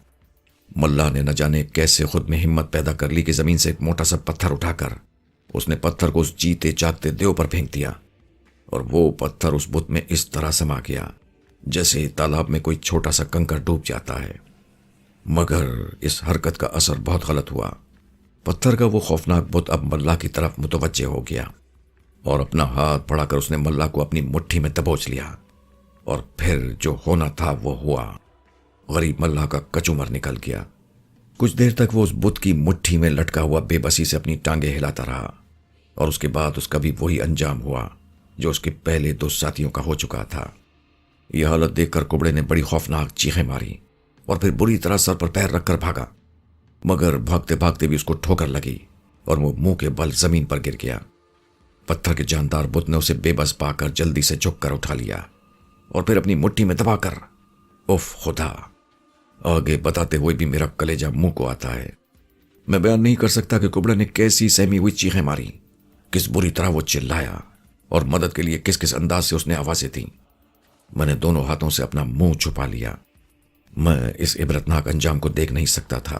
ملا نے نہ جانے کیسے خود میں ہمت پیدا کر لی کہ زمین سے ایک موٹا سا پتھر اٹھا کر اس نے پتھر کو اس جیتے جاگتے دیو پر پھینک دیا، اور وہ پتھر اس بت میں اس طرح سما گیا جیسے تالاب میں کوئی چھوٹا سا کنکر ڈوب جاتا ہے۔ مگر اس حرکت کا اثر بہت غلط ہوا۔ پتھر کا وہ خوفناک بت اب ملا کی طرف متوجہ ہو گیا۔ اور اپنا ہاتھ بڑھا کر اس نے ملا کو اپنی مٹھی میں دبوچ لیا، اور پھر جو ہونا تھا وہ ہوا۔ غریب ملا کا کچومر نکل گیا۔ کچھ دیر تک وہ اس بت کی مٹھی میں لٹکا ہوا بے بسی سے اپنی ٹانگیں ہلاتا رہا، اور اس کے بعد اس کا بھی وہی انجام ہوا جو اس کے پہلے 2 ساتھیوں کا ہو چکا تھا۔ یہ حالت دیکھ کر کبڑے نے بڑی خوفناک چیخیں ماری اور پھر بری طرح سر پر پیر رکھ کر بھاگا، مگر بھاگتے بھاگتے بھی اس کو ٹھوکر لگی اور وہ منہ کے بل زمین پر گر گیا۔ پتھر کے جاندار بت نے اسے بے بس پا کر جلدی سے جھک کر اٹھا لیا اور پھر اپنی مٹھی میں دبا کر، اف خدا! آگے بتاتے ہوئے بھی میرا کلیجہ منہ کو آتا ہے۔ میں بیان نہیں کر سکتا کہ کبڑا نے کیسی سہمی ہوئی چیخیں ماری، کس بری طرح وہ چلایا اور مدد کے لیے کس کس انداز سے اس نے آوازیں دیں۔ میں نے دونوں ہاتھوں سے اپنا منہ چھپا لیا۔ میں اس عبرتناک انجام کو دیکھ نہیں سکتا تھا۔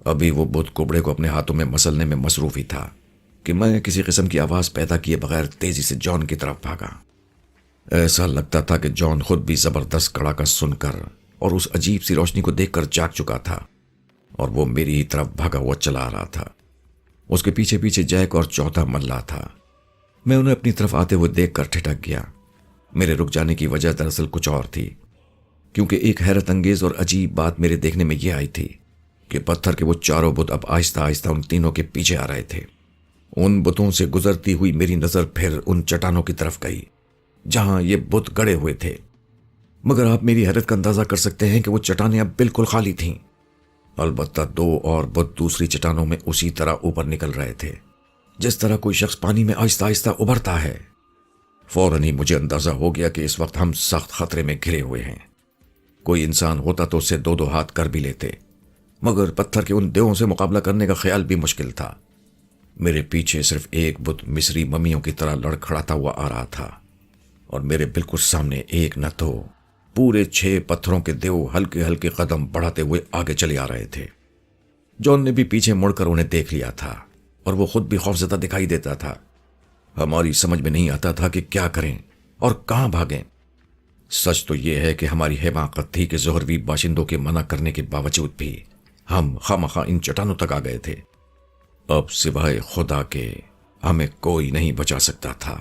ابھی وہ بت کبڑے کو اپنے ہاتھوں میں مسلنے میں مصروف ہی تھا کہ میں کسی قسم کی آواز پیدا کیے بغیر تیزی سے جان کی طرف بھاگا۔ ایسا لگتا تھا کہ جان خود بھی زبردست کڑاکا سن کر اور اس عجیب سی روشنی کو دیکھ کر جاگ چکا تھا، اور وہ میری ہی طرف بھاگا ہوا چلا آ رہا تھا۔ اس کے پیچھے پیچھے جیک اور چوتھا ملا تھا۔ میں انہیں اپنی طرف آتے ہوئے دیکھ کر ٹھٹک گیا۔ میرے رک جانے کی وجہ دراصل کچھ اور تھی، کیونکہ ایک حیرت انگیز اور عجیب بات میرے دیکھنے میں یہ آئی تھی کہ پتھر کے وہ چاروں بت اب آہستہ آہستہ ان تینوں کے پیچھے آ رہے تھے۔ ان بتوں سے گزرتی ہوئی میری نظر پھر ان چٹانوں کی طرف گئی جہاں یہ بت گڑے ہوئے تھے، مگر آپ میری حیرت کا اندازہ کر سکتے ہیں کہ وہ چٹانیں اب بالکل خالی تھیں۔ البتہ 2 اور بت دوسری چٹانوں میں اسی طرح اوپر نکل رہے تھے جس طرح کوئی شخص پانی میں آہستہ آہستہ ابھرتا ہے۔ فوراً ہی مجھے اندازہ ہو گیا کہ اس وقت ہم سخت خطرے میں گھرے ہوئے ہیں۔ کوئی انسان ہوتا تو اسے 2 ہاتھ کر بھی لیتے، مگر پتھر کے ان دیووں سے مقابلہ کرنے کا خیال بھی مشکل تھا۔ میرے پیچھے صرف ایک بت مصری ممیوں کی طرح لڑکھڑاتا ہوا آ رہا تھا، اور میرے بالکل سامنے ایک نہ 2 پورے 6 پتھروں کے دیو ہلکے ہلکے قدم بڑھاتے ہوئے آگے چلے آ رہے تھے۔ جان نے بھی پیچھے مڑ کر انہیں دیکھ لیا تھا، اور وہ خود بھی خوفزدہ دکھائی دیتا تھا۔ ہماری سمجھ میں نہیں آتا تھا کہ کیا کریں اور کہاں بھاگیں۔ سچ تو یہ ہے کہ ہماری حماقت تھی کہ زہروی باشندوں کے منع کرنے کے باوجود بھی ہم خامخواہ ان چٹانوں تک آ گئے تھے۔ اب سوائے خدا کے ہمیں کوئی نہیں بچا سکتا تھا۔